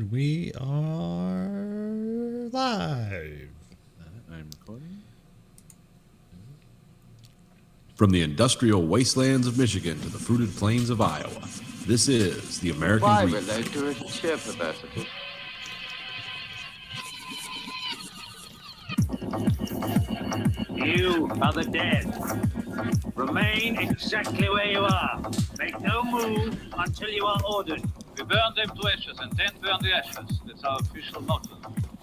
And we are live. I'm recording. From the industrial wastelands of Michigan to the fruited plains of Iowa, this is the American Why Reef. relate to a ship capacity? You are the dead. Remain exactly where you are. Make no move until you are ordered. We burn them to ashes and then burn the ashes. That's our official motto.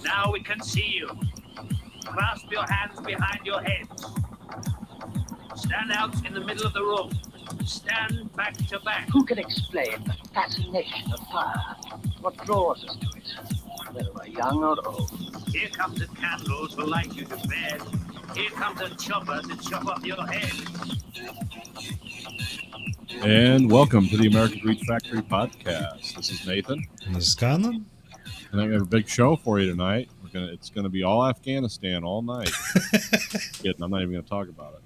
Now we can see you. Clasp your hands behind your heads. Stand out in the middle of the room. Stand back to back. Who can explain the fascination of fire? What draws us to it, whether we're young or old? Here comes a candle to light you to bed. Here comes a chopper to chop off your head. And welcome to the American Greed Factory podcast. This is Nathan, And this is Conlon. and I have a big show for you tonight. It's gonna be all Afghanistan all night. Kidding, I'm not even gonna talk about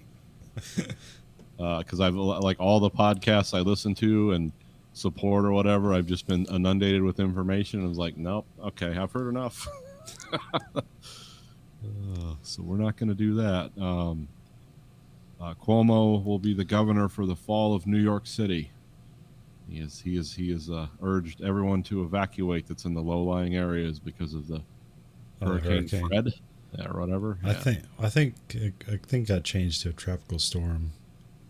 it because I've like all the podcasts I listen to and support or whatever. I've just been inundated with information, and I was like, nope, okay, I've heard enough. So we're not going to do that. Cuomo will be the governor for the fall of New York City. He has urged everyone to evacuate that's in the low-lying areas because of the Hurricane Fred or whatever. I think it got changed to a tropical storm.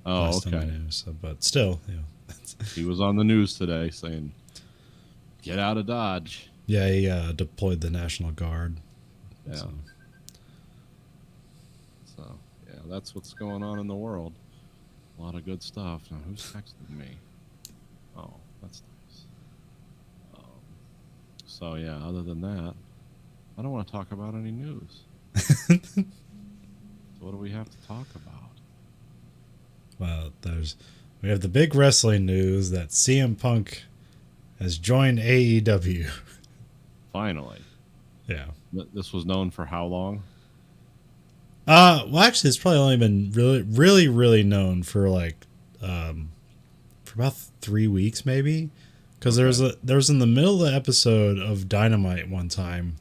Oh, last time I okay. knew, so, but still, He was on the news today saying, "Get out of Dodge." yeah, he deployed the National Guard. Yeah. So yeah, that's what's going on in the world. A lot of good stuff. Now, who's texting me? Oh, that's nice. So yeah, other than that, I don't want to talk about any news. So what do we have to talk about? Well, we have the big wrestling news that CM Punk has joined AEW. Finally. Yeah. This was known for how long? Well, actually, it's probably only been really known for like, for about 3 weeks maybe, because there was in the middle of the episode of Dynamite one time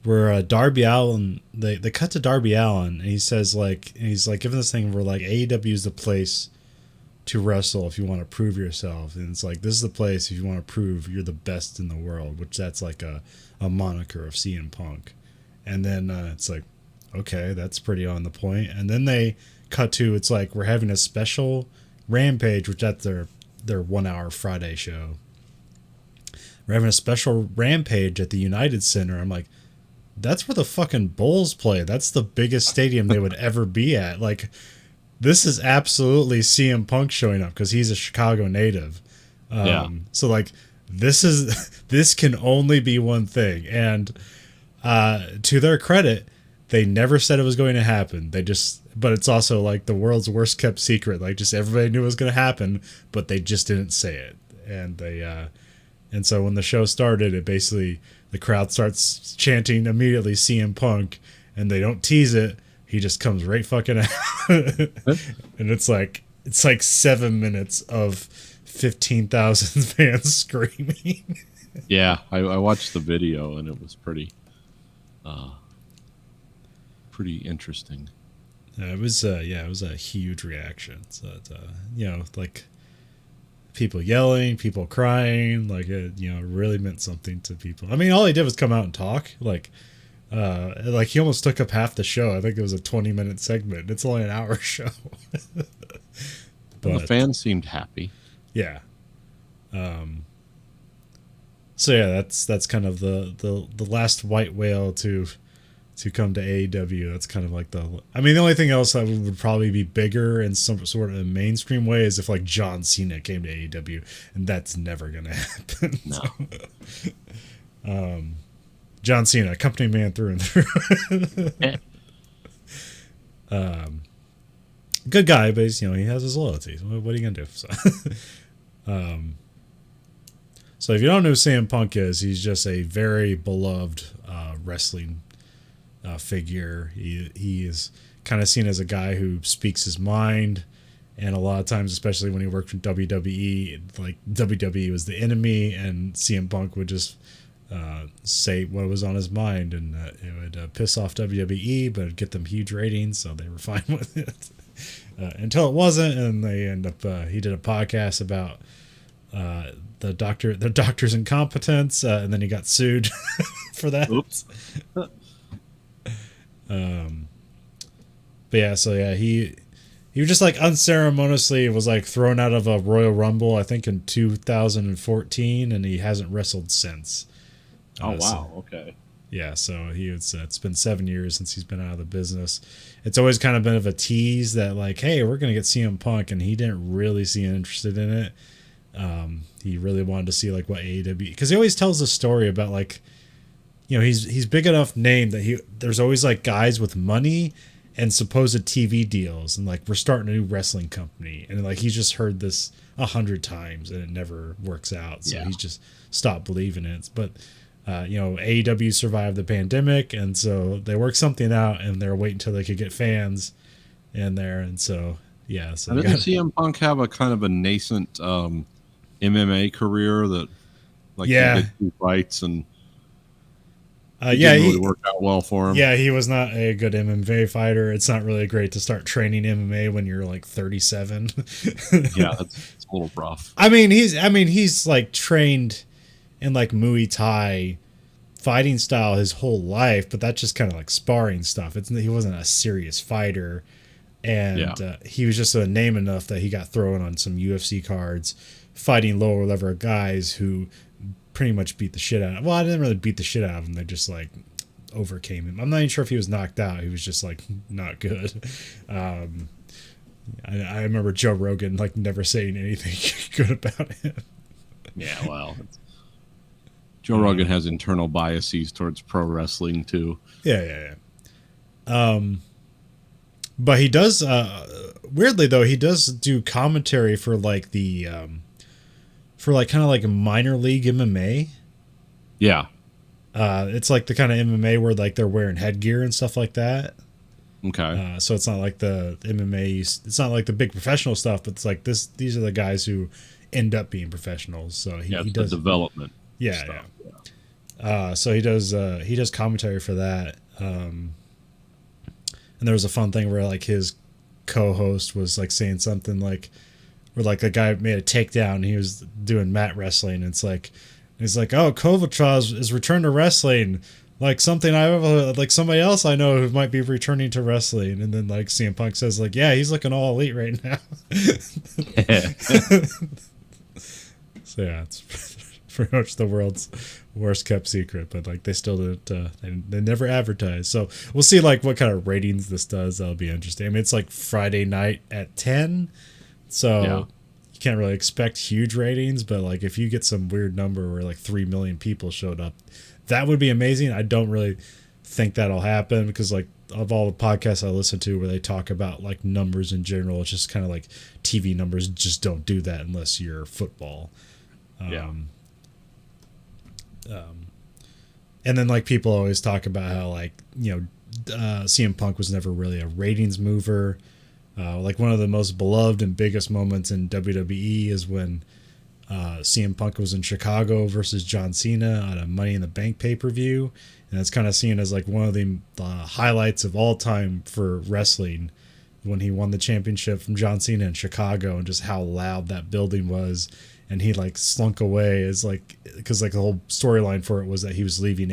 where Darby Allin, they cut to Darby Allin, and he's giving this thing where like AEW is the place to wrestle if you want to prove yourself, and it's like this is the place if you want to prove you're the best in the world, which that's like a moniker of CM Punk. And then it's like, okay, that's pretty on the point. And then they cut to, it's like we're having a special Rampage, which that's their 1 hour Friday show. We're having a special Rampage at the United Center. I'm like, that's where the fucking Bulls play. That's the biggest stadium they would ever be at. Like, this is absolutely CM Punk showing up because he's a Chicago native. So like, this can only be one thing. And to their credit, they never said it was going to happen. But it's also like the world's worst kept secret. Like, just everybody knew it was going to happen, but they just didn't say it. And and so when the show started, it basically, the crowd starts chanting immediately CM Punk, and they don't tease it. He just comes right fucking out. And it's like 7 minutes of 15,000 fans screaming. Yeah, I watched the video and it was pretty interesting. It was a huge reaction. So like people yelling, people crying, like it really meant something to people. I mean, all he did was come out and talk. Like he almost took up half the show. I think it was a 20-minute segment. It's only an hour show. But the fans seemed happy. Yeah. So yeah, that's kind of the last white whale to come to AEW. That's kind of like the only thing else that would probably be bigger in some sort of a mainstream way is if like John Cena came to AEW, and that's never gonna happen. No. John Cena, company man through and through. Good guy, but he's, he has his loyalties. What are you gonna do? So if you don't know who CM Punk is, he's just a very beloved wrestling figure. He is kind of seen as a guy who speaks his mind And a lot of times, especially when he worked for WWE, like WWE was the enemy, and CM Punk would just say what was on his mind, and it would piss off WWE, but it'd get them huge ratings, so they were fine with it. Until it wasn't, and they end up. He did a podcast about the doctor's incompetence, and then he got sued for that. Oops. But yeah, so yeah, he was just like unceremoniously was like thrown out of a Royal Rumble, I think in 2014, and he hasn't wrestled since. Oh wow. So, Okay. yeah, so it's been 7 years since he's been out of the business. It's always kind of been of a tease that like, hey, we're gonna get CM Punk, and he didn't really seem interested in it. He really wanted to see like what AEW, because he always tells a story about like, you know, he's big enough name that there's always like guys with money and supposed TV deals, and like we're starting a new wrestling company, and like he's just heard this 100 times and it never works out, so he's just stopped believing it. But you know, AEW survived the pandemic, and so they worked something out, and they're waiting until they could get fans in there, and so yeah. So didn't CM Punk have a kind of a nascent MMA career that, like, he did 2 fights and it didn't really worked out well for him. Yeah, he was not a good MMA fighter. It's not really great to start training MMA when you're like 37. Yeah, it's a little rough. I mean, he's like trained in like Muay Thai fighting style his whole life, but that's just kind of like sparring stuff. He wasn't a serious fighter, and he was just a name enough that he got thrown on some UFC cards fighting lower level guys who pretty much beat the shit out of him. Well, I didn't really beat the shit out of him. They just like overcame him. I'm not even sure if he was knocked out. He was just like not good. I remember Joe Rogan like never saying anything good about him. Yeah, well, Joe Rogan has internal biases towards pro wrestling too. Yeah. But he does weirdly though, he does do commentary for like the for like kind of like a minor league MMA. Yeah. It's like the kind of MMA where like they're wearing headgear and stuff like that. Okay. So it's not like the MMA, it's not like the big professional stuff, but it's like these are the guys who end up being professionals. So he does the development. Yeah. So he does commentary for that. And there was a fun thing where like his co-host was like saying something like, where like a guy made a takedown, and he was doing mat wrestling, and it's like, he's like, oh, Kovacev is returned to wrestling, like something like somebody else I know who might be returning to wrestling, and then like CM Punk says like, yeah, he's looking all elite right now. So yeah, it's pretty much the world's worst kept secret, but like they still didn't they never advertised. So we'll see like what kind of ratings this does. That'll be interesting. I mean, it's like Friday night at 10, so you can't really expect huge ratings, but like if you get some weird number where like 3 million people showed up, that would be amazing. I don't really think that'll happen, because like of all the podcasts I listen to where they talk about like numbers in general, it's just kind of like TV numbers just don't do that unless you're football. And then like people always talk about how like, you know, CM Punk was never really a ratings mover. Like one of the most beloved and biggest moments in WWE is when CM Punk was in Chicago versus John Cena on a Money in the Bank pay-per-view, and it's kind of seen as like one of the highlights of all time for wrestling, when he won the championship from John Cena in Chicago, and just how loud that building was. And he like slunk away as like, because like the whole storyline for it was that he was leaving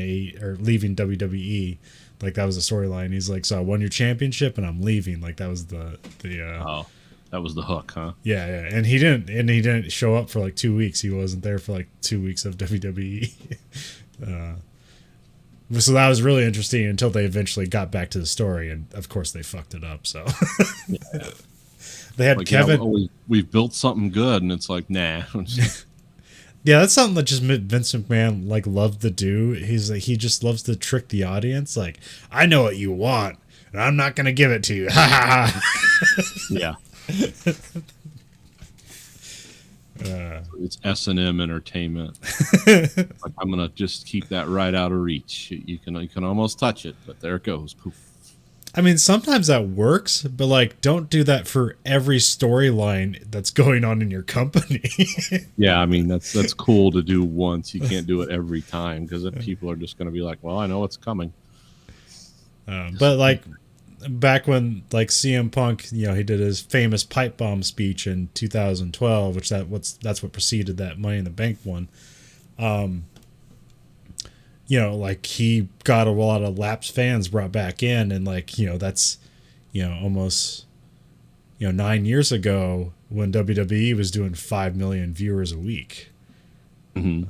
leaving WWE. Like that was the storyline. He's like, so I won your championship and I'm leaving. Like that was the that was the hook, huh? Yeah. And he didn't show up for like 2 weeks. He wasn't there for like 2 weeks of WWE. So that was really interesting until they eventually got back to the story, and of course they fucked it up. So they had like, Kevin. We've built something good, and it's like, nah. Yeah, that's something that just Vince McMahon like loved to do. He's like, he just loves to trick the audience. Like, I know what you want, and I'm not gonna give it to you. Ha ha ha. Yeah. It's S&M Entertainment. Like, I'm gonna just keep that right out of reach. You can almost touch it, but there it goes. Poof. I mean, sometimes that works, but like, don't do that for every storyline that's going on in your company. Yeah, I mean that's cool to do once. You can't do it every time because then people are just going to be like, "Well, I know it's coming." But like back when like CM Punk, you know, he did his famous pipe bomb speech in 2012, which that's what preceded that Money in the Bank one. You know, like he got a lot of lapsed fans brought back in, and like, you know, that's, you know, almost, you know, 9 years ago when WWE was doing 5 million viewers a week. Which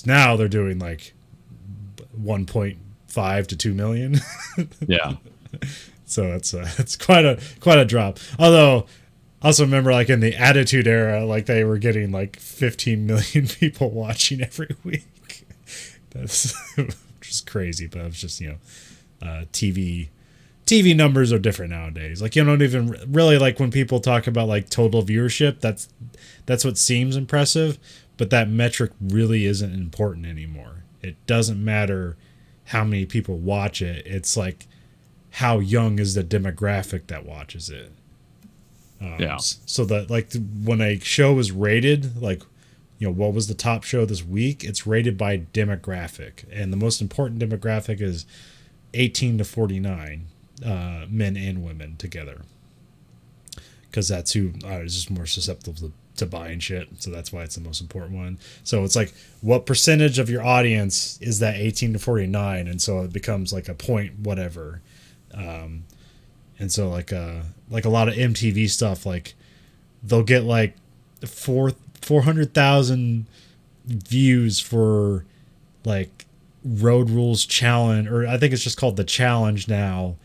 now they're doing like 1.5 to 2 million. Yeah. So it's quite a drop. Although, also remember, like in the Attitude Era, like they were getting like 15 million people watching every week. That's just crazy, but it's just, you know, TV numbers are different nowadays. Like, you don't even really, like when people talk about like total viewership, that's what seems impressive, but that metric really isn't important anymore. It doesn't matter how many people watch it. It's like, how young is the demographic that watches it? Yeah. So that like when a show is rated, like, you know, what was the top show this week? It's rated by demographic, and the most important demographic is 18 to 49, men and women together, because that's who is just more susceptible to buying shit. So that's why it's the most important one. So it's like, what percentage of your audience is that 18 to 49, and so it becomes like a point whatever. And so like a lot of MTV stuff, like they'll get like 400,000 views for like Road Rules Challenge, or I think it's just called the Challenge now.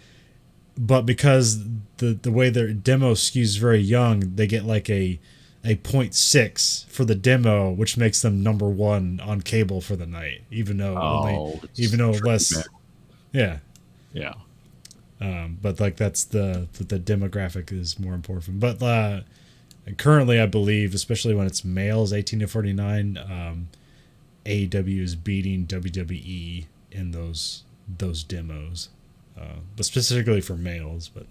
But because the way their demo skews very young, they get like a 0.6 for the demo, which makes them number one on cable for the night, even though less. Yeah. Yeah. But like that's the demographic is more important. But currently, I believe, especially when it's males 18 to 49, AEW is beating WWE in those demos, but specifically for males. But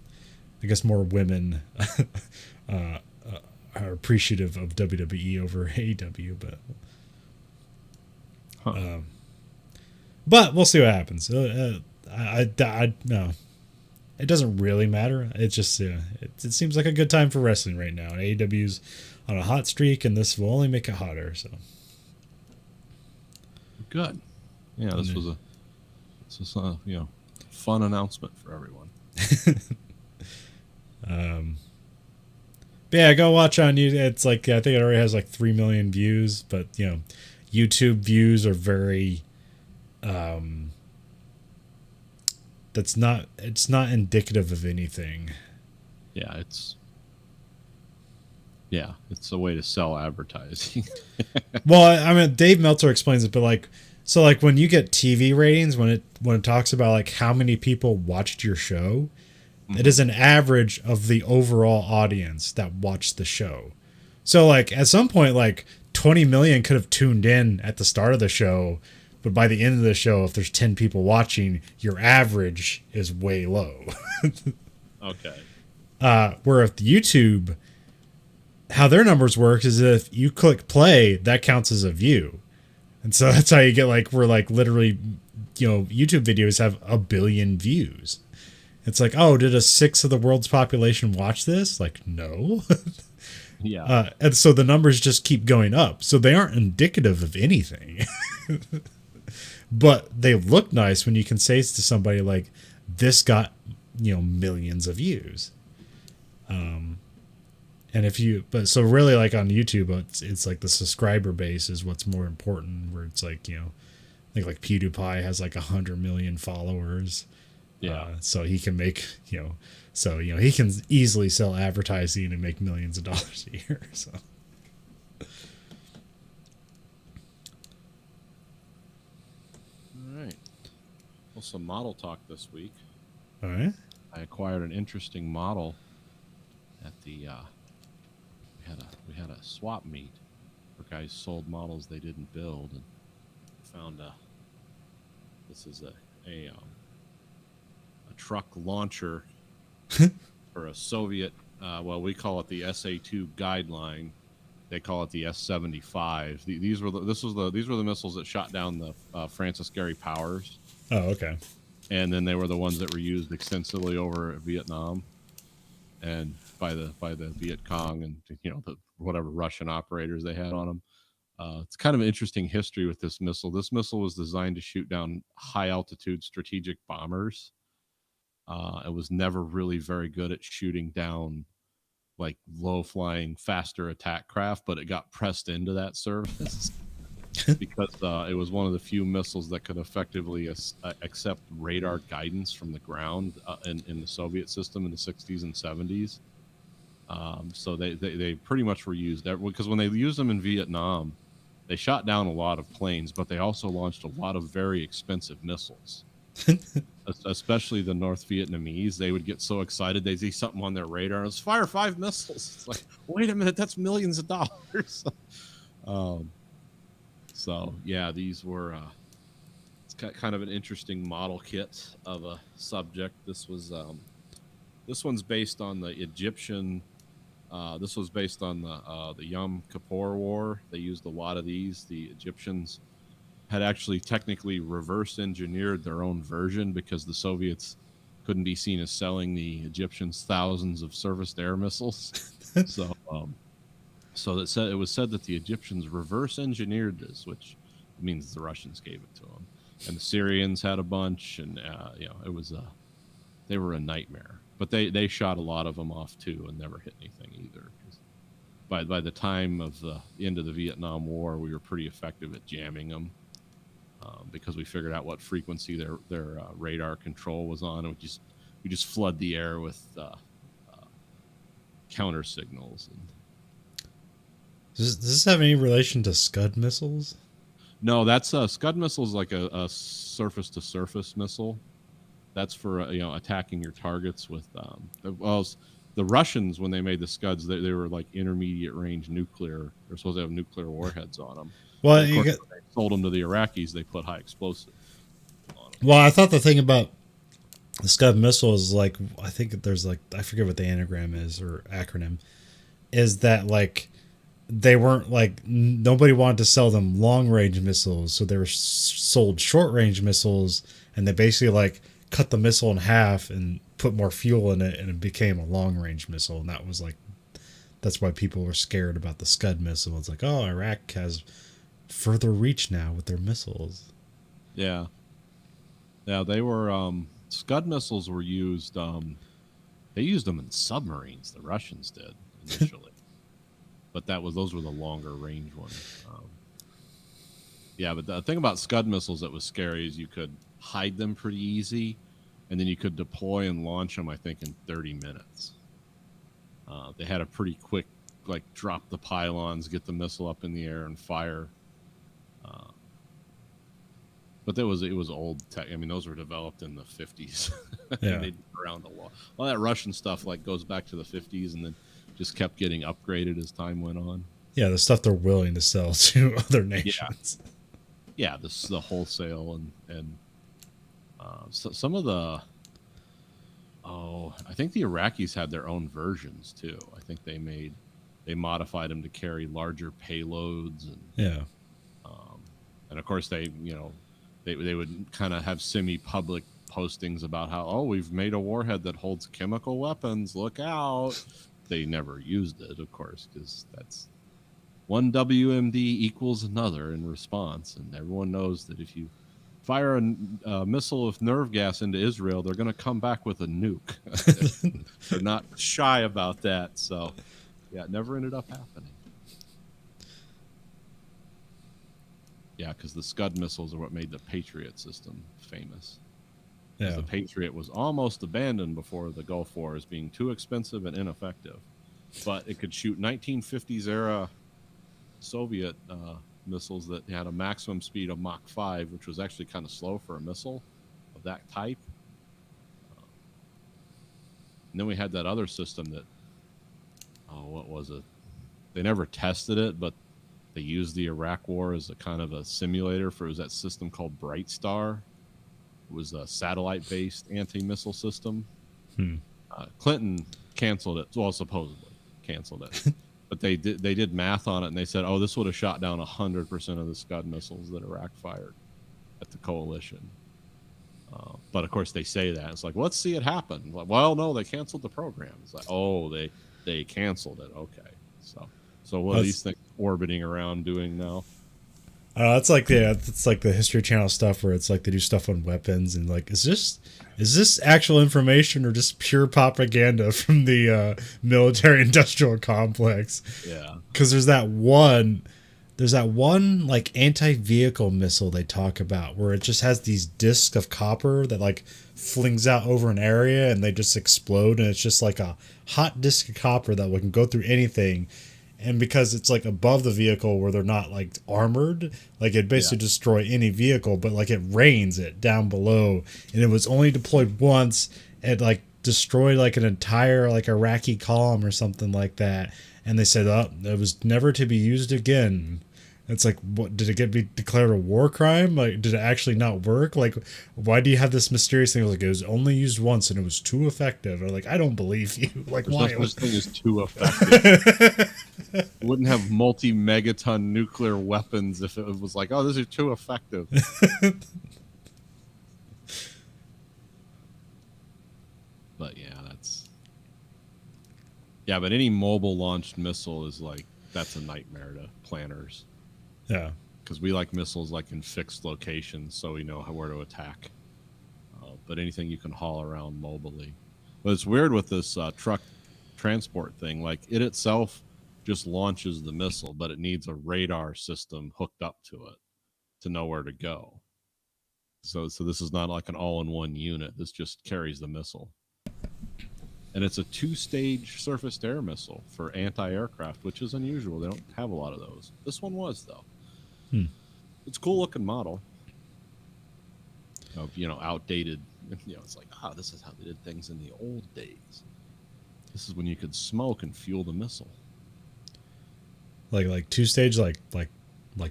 I guess more women are appreciative of WWE over AEW. But we'll see what happens. I no. It doesn't really matter. It just it seems like a good time for wrestling right now. AEW's on a hot streak, and this will only make it hotter. So good. Yeah, this was a you know, fun announcement for everyone. But yeah, go watch on YouTube. It's like, I think it already has like 3 million views, but you know, YouTube views are very it's not indicative of anything. Yeah, it's a way to sell advertising. Well, I mean, Dave Meltzer explains it, but like, so like when you get TV ratings, when it talks about like how many people watched your show, it is an average of the overall audience that watched the show. So like at some point, like 20 million could have tuned in at the start of the show, but by the end of the show, if there's 10 people watching, your average is way low. Okay. Where if YouTube, how their numbers work is if you click play, that counts as a view. And so that's how you get like, we're like literally, you know, YouTube videos have 1 billion views. It's like, oh, did 1/6 of the world's population watch this? Like, no. Yeah. And so the numbers just keep going up. So they aren't indicative of anything. But they look nice when you can say to somebody like, this got, you know, millions of views. And if you, but so really like on YouTube, it's like the subscriber base is what's more important, where it's like, you know, I think like PewDiePie has like 100 million followers. Yeah. So he can make, you know, he can easily sell advertising and make millions of dollars a year. So. All right. Well, some model talk this week. All right. I acquired an interesting model at the we had a swap meet where guys sold models they didn't build, and found this is a truck launcher for a Soviet. Well, we call it the SA-2 guideline. They call it the S-75. These were the missiles that shot down the Francis Gary Powers. Oh, okay. And then they were the ones that were used extensively over Vietnam, and by the Viet Cong and the whatever Russian operators they had on them. It's kind of an interesting history with this missile. This missile was designed to shoot down high altitude strategic bombers. It was never really very good at shooting down like low flying, faster attack craft, but it got pressed into that service because it was one of the few missiles that could effectively accept radar guidance from the ground in the Soviet system in the 60s and 70s. So they pretty much were used because when they used them in Vietnam, they shot down a lot of planes, but they also launched a lot of very expensive missiles. Especially the North Vietnamese, they would get so excited they'd see something on their radar and it's fire 5 missiles. It's like, wait a minute, that's millions of dollars. So yeah, these were it's kind of an interesting model kit of a subject. This one's based on the Egyptian. This was based on the Yom Kippur War. They used a lot of these. The Egyptians had actually technically reverse engineered their own version because the Soviets couldn't be seen as selling the Egyptians thousands of surface to air missiles. So it was said that the Egyptians reverse engineered this, which means the Russians gave it to them, and the Syrians had a bunch, and it was they were a nightmare. But they shot a lot of them off too, and never hit anything either. By the time of the end of the Vietnam War, we were pretty effective at jamming them. Because we figured out what frequency their radar control was on, and we just flood the air with counter signals. Does this have any relation to Scud missiles? No, that's Scud missile is like a surface to surface missile. That's for attacking your targets with. The Russians, when they made the Scuds, they were like intermediate range nuclear. They're supposed to have nuclear warheads on them. Well, when they sold them to the Iraqis, they put high explosive on them. Well, I thought the thing about the Scud missile is like, I think there's like, I forget what the anagram is or acronym, is that like they weren't like, nobody wanted to sell them long range missiles, so they were sold short range missiles, and they basically like cut the missile in half and put more fuel in it, and it became a long range missile. And that was like, that's why people were scared about the Scud missile. It's like, oh, Iraq has further reach now with their missiles. Yeah, they were Scud missiles were used. They used them in submarines. The Russians did initially, but those were the longer range ones. Yeah, but the thing about Scud missiles that was scary is you could hide them pretty easy, and then you could deploy and launch them, I think, in 30 minutes. They had a pretty quick, like, drop the pylons, get the missile up in the air, and fire. But it was old tech. I mean, those were developed in the 50s. Yeah. They'd been around a lot. All that Russian stuff like goes back to the 50s, and then just kept getting upgraded as time went on. Yeah, the stuff they're willing to sell to other nations. Yeah, the wholesale and so some of the. Oh, I think the Iraqis had their own versions too. I think they modified them to carry larger payloads and and of course they would kind of have semi-public postings about how we've made a warhead that holds chemical weapons. Look out! They never used it, of course, because that's one WMD equals another in response, and everyone knows that if you fire a missile of nerve gas into Israel, they're going to come back with a nuke. They're not shy about that. So, yeah, it never ended up happening. Yeah, because the Scud missiles are what made the Patriot system famous. Yeah. The Patriot was almost abandoned before the Gulf War as being too expensive and ineffective. But it could shoot 1950s era Soviet missiles that had a maximum speed of Mach 5, which was actually kind of slow for a missile of that type. And then we had that other system that, what was it? They never tested it, but they used the Iraq War as a kind of a simulator for that system called Bright Star. was a satellite-based anti-missile system. Hmm. Clinton canceled it. Well, supposedly canceled it, but they did math on it, and they said, "Oh, this would have shot down 100% of the Scud missiles that Iraq fired at the coalition." But of course, they say that it's like, let's see it happen. Like, well, no, they canceled the program. It's like, oh, they canceled it. Okay, so what are these things orbiting around doing now? It's like the History Channel stuff where it's like they do stuff on weapons and like, is this actual information or just pure propaganda from the military-industrial complex? Yeah, because there's that one like anti-vehicle missile they talk about where it just has these discs of copper that like flings out over an area and they just explode, and it's just like a hot disc of copper that can go through anything. And because it's like above the vehicle where they're not like armored, like it basically destroy any vehicle, but like it rains it down below, and it was only deployed once. It like destroyed like an entire like Iraqi column or something like that. And they said, oh, it was never to be used again. It's like, what, did it be declared a war crime? Like, did it actually not work? Like, why do you have this mysterious thing? Like, it was only used once and it was too effective. Or like, I don't believe you. Like, there's why? no such thing as too effective. You wouldn't have multi-megaton nuclear weapons if it was like, oh, this is too effective. But but any mobile launched missile is like, that's a nightmare to planners. Yeah. Because we like missiles like in fixed locations, so we know where to attack. But anything you can haul around mobily. But it's weird with this truck transport thing. Like, it itself just launches the missile, but it needs a radar system hooked up to it to know where to go. So this is not like an all-in-one unit. This just carries the missile. And it's a 2-stage surface-to-air missile for anti-aircraft, which is unusual. They don't have a lot of those. This one was, though. It's a cool-looking model of, outdated. It's like, this is how they did things in the old days. This is when you could smoke and fuel the missile. Like 2-stage, like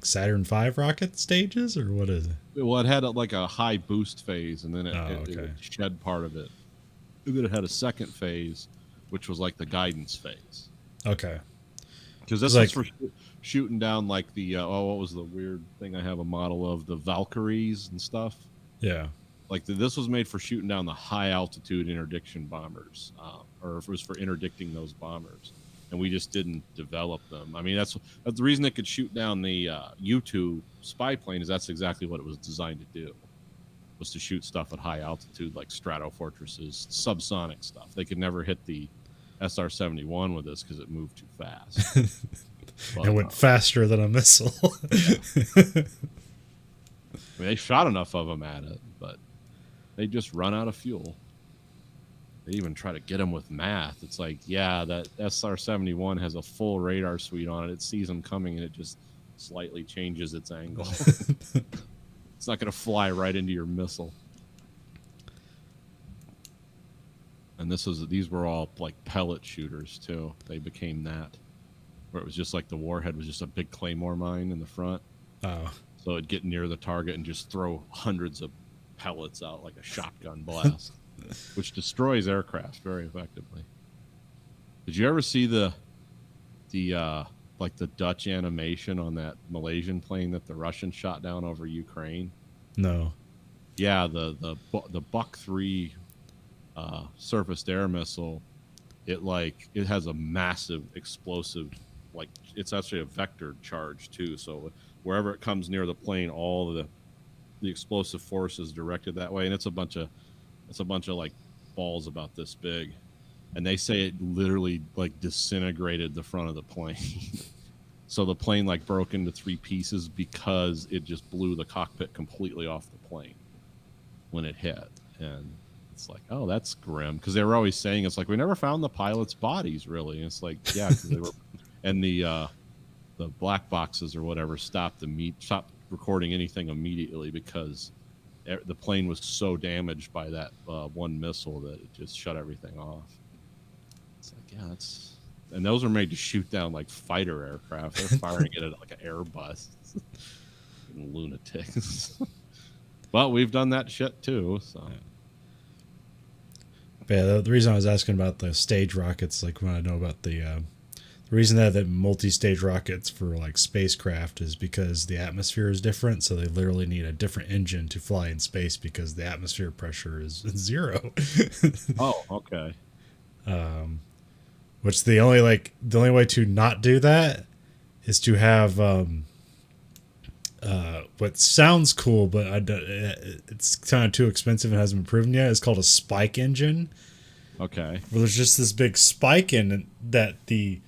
Saturn V rocket stages, or what is it? Well, it had like a high boost phase, and then it would shed part of it. And then it had a second phase, which was like the guidance phase. Okay. Because this was for shooting down like the what was the weird thing I have a model of, the Valkyries and stuff. Yeah. Like this was made for shooting down the high altitude interdiction bombers, or if it was for interdicting those bombers, and we just didn't develop them. I mean, that's the reason it could shoot down the U-2 spy plane, is that's exactly what it was designed to do, was to shoot stuff at high altitude like Stratofortresses, subsonic stuff. They could never hit the SR-71 with this because it moved too fast. But, it went faster than a missile. I mean, they shot enough of them at it, but they just run out of fuel. They even try to get them with math. It's like, yeah, that SR-71 has a full radar suite on it. It sees them coming, and it just slightly changes its angle. It's not going to fly right into your missile. And these were all like pellet shooters too. They became that, where it was just like the warhead was just a big claymore mine in the front. Oh. So it'd get near the target and just throw hundreds of pellets out like a shotgun blast, which destroys aircraft very effectively. Did you ever see the Dutch animation on that Malaysian plane that the Russians shot down over Ukraine? No. Yeah, the Buck 3 surface-to-air missile, it has a massive explosive, like it's actually a vectored charge too. So wherever it comes near the plane, all the explosive force is directed that way, and it's a bunch of like balls about this big, and they say it literally like disintegrated the front of the plane. So the plane like broke into 3 pieces because it just blew the cockpit completely off the plane when it hit. And it's like, oh, that's grim, because they were always saying, it's like, we never found the pilots' bodies really. And it's like, yeah, because they were, and the black boxes or whatever stopped recording anything immediately because the plane was so damaged by that one missile that it just shut everything off. It's like, yeah, and those are made to shoot down like fighter aircraft. They're firing it at like an Airbus. Lunatics. Well, we've done that shit too. So But yeah, the reason I was asking about the stage rockets, like when I know about the reason that multi-stage rockets for like spacecraft is because the atmosphere is different, so they literally need a different engine to fly in space because the atmosphere pressure is 0. oh, okay. Which the only way to not do that is to have what sounds cool, but it's kind of too expensive and hasn't been proven yet. It's called a spike engine. Okay. Where there's just this big spike in that the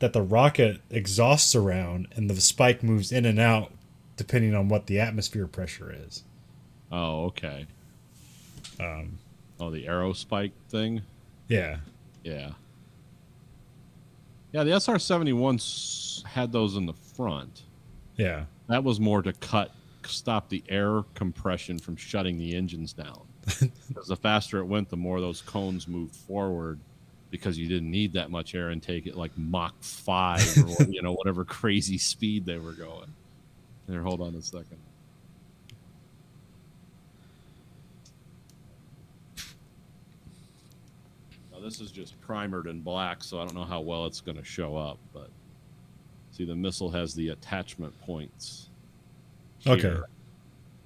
rocket exhausts around, and the spike moves in and out depending on what the atmosphere pressure is. Oh, okay. The arrow spike thing. Yeah. Yeah. Yeah, the SR-71 had those in the front. Yeah. That was more to stop the air compression from shutting the engines down. Because the faster it went, the more those cones moved forward, because you didn't need that much air intake at like Mach 5 or whatever crazy speed they were going. There, hold on a second. Now this is just primered in black, so I don't know how well it's going to show up, but see, the missile has the attachment points here. Okay.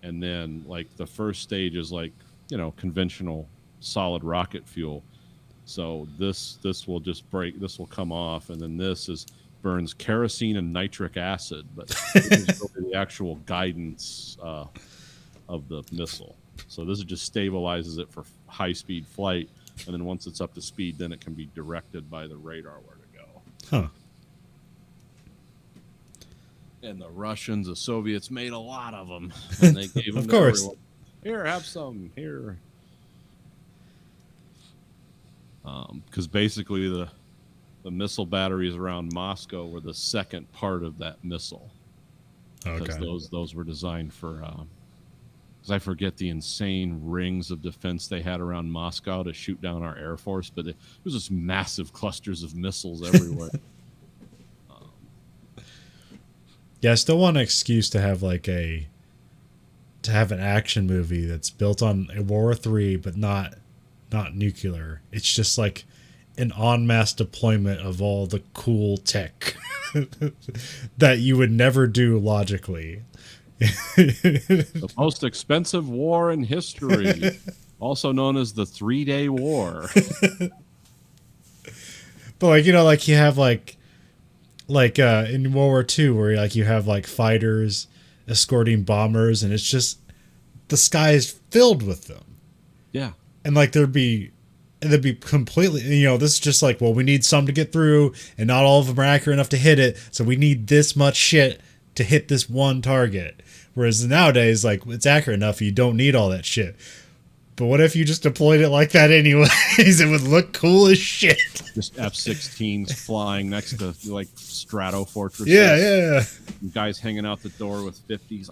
And then like the first stage is like, conventional solid rocket fuel. So this will just break, this will come off, and then this burns kerosene and nitric acid, but this is really the actual guidance of the missile. So this just stabilizes it for high speed flight, and then once it's up to speed, then it can be directed by the radar where to go. Huh. And the Russians, the Soviets made a lot of them, and they gave them Of course. to everyone. Here, have some here. Because basically the missile batteries around Moscow were the second part of that missile. Because those were designed for, because I forget the insane rings of defense they had around Moscow to shoot down our Air Force, but it was just massive clusters of missiles everywhere. Yeah, I still want an excuse to have an action movie that's built on World War III, but not nuclear. It's just like an en masse deployment of all the cool tech that you would never do logically. The most expensive war in history, also known as the 3-Day War. But you have in World War II where you have fighters escorting bombers, and it's just the sky is filled with them. Yeah. And there'd be completely, this is just we need some to get through, and not all of them are accurate enough to hit it, so we need this much shit to hit this one target. Whereas nowadays, it's accurate enough, you don't need all that shit. But what if you just deployed it like that anyways? It would look cool as shit. Just F-16s flying next to Strato Fortress. Yeah. Guys hanging out the door with 50s.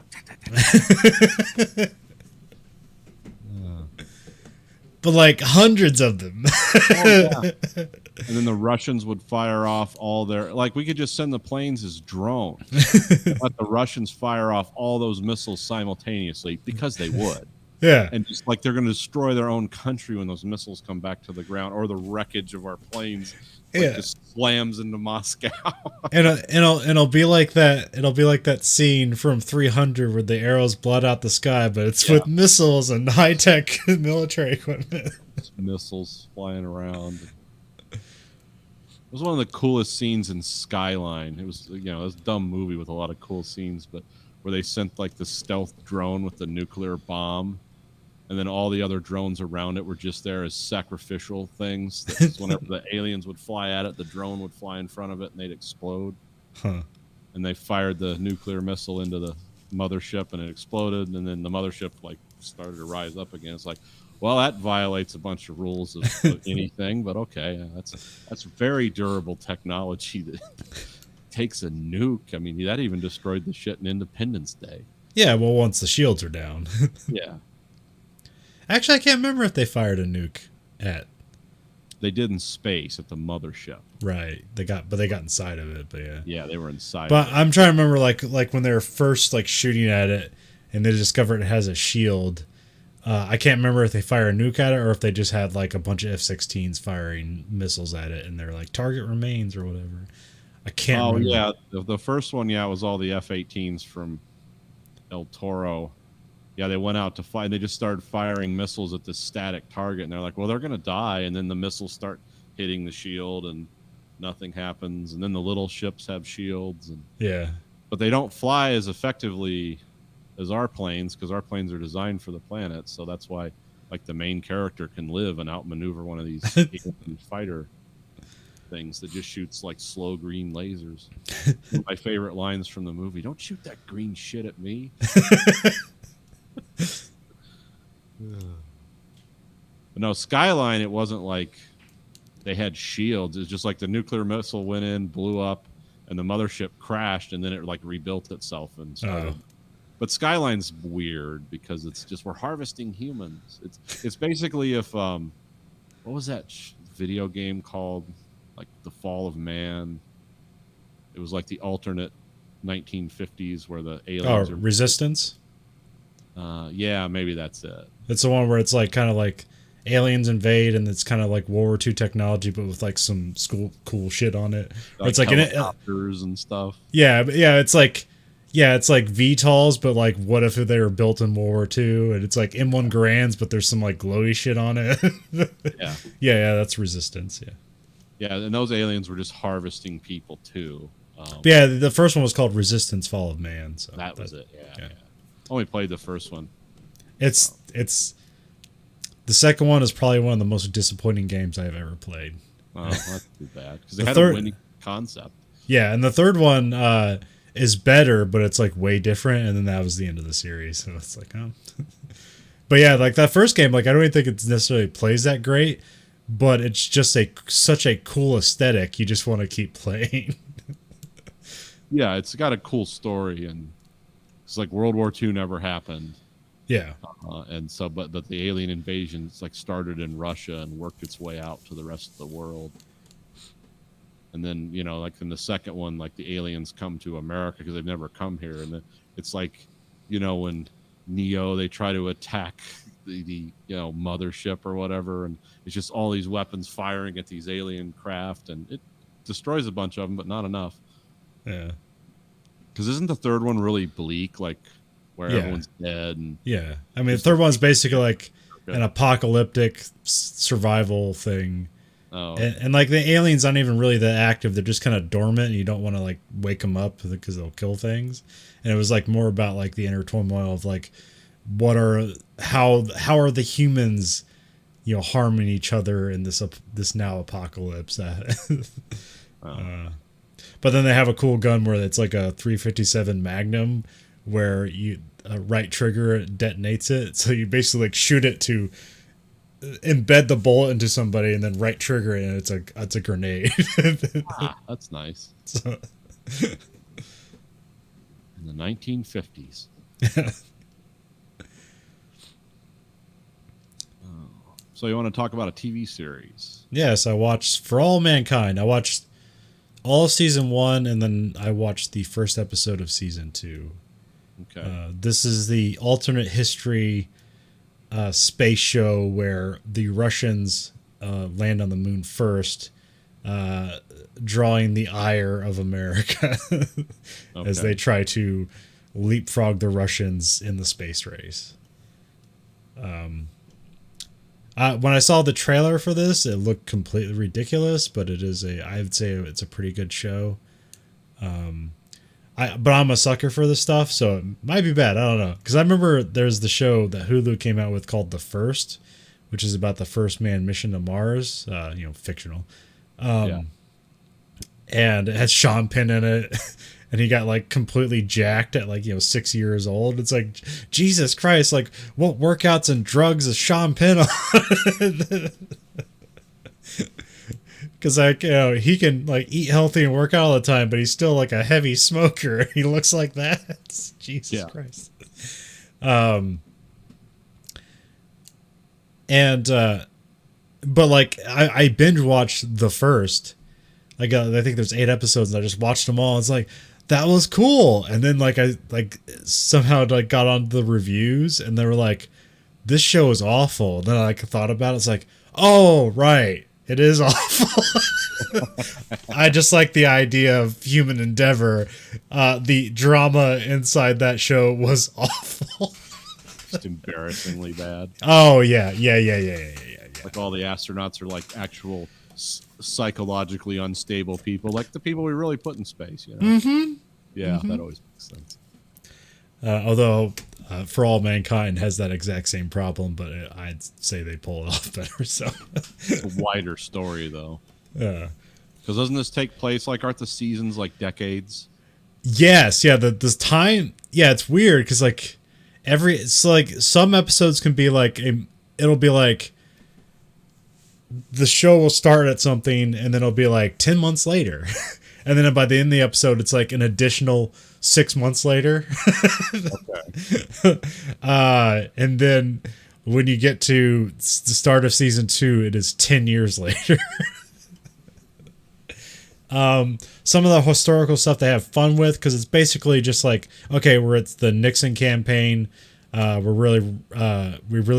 But hundreds of them. Oh, yeah. And then the Russians would fire off all their, we could just send the planes as drones. Let the Russians fire off all those missiles simultaneously, because they would. Yeah. And just they're going to destroy their own country when those missiles come back to the ground, or the wreckage of our planes just slams into Moscow. and it'll be like that. It'll be like that scene from 300 where the arrows blood out the sky, but it's with missiles and high tech military equipment. Missiles flying around. It was one of the coolest scenes in Skyline. It was it was a dumb movie with a lot of cool scenes, but where they sent the stealth drone with the nuclear bomb, and then all the other drones around it were just there as sacrificial things. Whenever the aliens would fly at it, the drone would fly in front of it and they'd explode. Huh. And they fired the nuclear missile into the mothership and it exploded, and then the mothership started to rise up again. It's well, that violates a bunch of rules of anything, but okay, that's very durable technology that takes a nuke. I mean, that even destroyed the shit in Independence Day. Yeah, well, once the shields are down. Yeah. Actually, I can't remember if they fired a nuke at. They did in space at the mothership. Right. They got inside of it, but yeah. Yeah, they were inside. But I'm trying to remember like when they were first shooting at it, and they discover it has a shield. I can't remember if they fire a nuke at it or if they just had like a bunch of F-16s firing missiles at it, and they're like target remains or whatever. I can't. Oh remember. yeah, the first one, yeah, was all the F-18s from El Toro. Yeah, they went out to fight. They just started firing missiles at this static target, and they're like, "Well, they're gonna die." And then the missiles start hitting the shield, and nothing happens. And then the little ships have shields, and Yeah. but they don't fly as effectively as our planes because our planes are designed for the planet. So that's why, like, the main character can live and outmaneuver one of these alien fighter things that just shoots like slow green lasers. One of my favorite lines from the movie: "Don't shoot that green shit at me." But no, Skyline, it wasn't like they had shields. It's just like the nuclear missile went in, blew up, and the mothership crashed, and then it like rebuilt itself and started. Oh. But Skyline's weird because it's just we're harvesting humans. It's basically if what was that video game called? Like The Fall of Man. It was like the alternate 1950s where the aliens are. Resistance. Yeah, maybe that's it. It's the one where it's like kind of like aliens invade, and it's kind of like World War II technology, but with like some cool shit on it. It's like helicopters and stuff. Yeah, it's like VTOLs, but like what if they were built in World War II, and it's like M1 Garands, but there's some like glowy shit on it. yeah, that's Resistance. Yeah, and those aliens were just harvesting people too. Yeah, the first one was called Resistance: Fall of Man. So that was it. Yeah. Only played the first one. It's the second one is probably one of the most disappointing games I've ever played. Oh, that's too bad because they had a winning concept. Yeah, and the third one is better, but it's like way different, and then that was the end of the series. So it's like, oh. But yeah, like that first game, like I don't even think it necessarily plays that great, but it's just such a cool aesthetic. You just want to keep playing. Yeah, it's got a cool story, and it's like World War II never happened. Yeah, and so, but the alien invasion like started in Russia and worked its way out to the rest of the world. And then, like in the second one, like the aliens come to America because they've never come here, and it's like, when Neo they try to attack the mothership or whatever, and it's just all these weapons firing at these alien craft, and it destroys a bunch of them, but not enough. Yeah, because isn't the third one really bleak, like where everyone's dead? And yeah, I mean the third one's basically like an apocalyptic survival thing. Oh. And like the aliens aren't even really that active; they're just kind of dormant, and you don't want to like wake them up because they'll kill things. And it was like more about like the inner turmoil of like how are the humans, harming each other in this now apocalypse. But then they have a cool gun where it's like a 357 Magnum, where you right trigger detonates it, so you basically like shoot it to embed the bullet into somebody, and then right trigger it, and it's a grenade. That's nice. So, in the 1950s. So you want to talk about a TV series? Yes, I watched For All Mankind. I watched all of season 1, and then I watched the first episode of season 2. Okay. This is the alternate history space show where the Russians land on the moon first, drawing the ire of America as they try to leapfrog the Russians in the space race. When I saw the trailer for this, it looked completely ridiculous, but I would say it's a pretty good show. But I'm a sucker for this stuff, so it might be bad. I don't know. Because I remember there's the show that Hulu came out with called The First, which is about the first manned mission to Mars, fictional. And it has Sean Penn in it. And he got like completely jacked at 6 years old. It's like, Jesus Christ, like what workouts and drugs is Sean Penn on? Because he can like eat healthy and work out all the time, but he's still like a heavy smoker. He looks like that. Jesus Christ. But like I binge watched The First. I think there's 8 episodes, and I just watched them all. It's like that was cool. And then like I like somehow like got on the reviews and they were like, this show is awful. Then I like thought about it. It's like, oh right, it is awful. I just like the idea of human endeavor. The drama inside that show was awful. Just embarrassingly bad. Oh yeah. Like all the astronauts are like actual psychologically unstable people, like the people we really put in space. You know? Mm-hmm. Yeah, that always makes sense. Although For All Mankind has that exact same problem, but I'd say they pull it off better. So It's a wider story though. Yeah. Because doesn't this take place like aren't the seasons like decades? Yes, yeah. This time, yeah, it's weird because like it's like some episodes can be like it'll be like the show will start at something and then it'll be like 10 months later, and then by the end of the episode, it's like an additional 6 months later. And then when you get to the start of season 2, it is 10 years later. Some of the historical stuff they have fun with because it's basically just like, okay, we're at the Nixon campaign. We really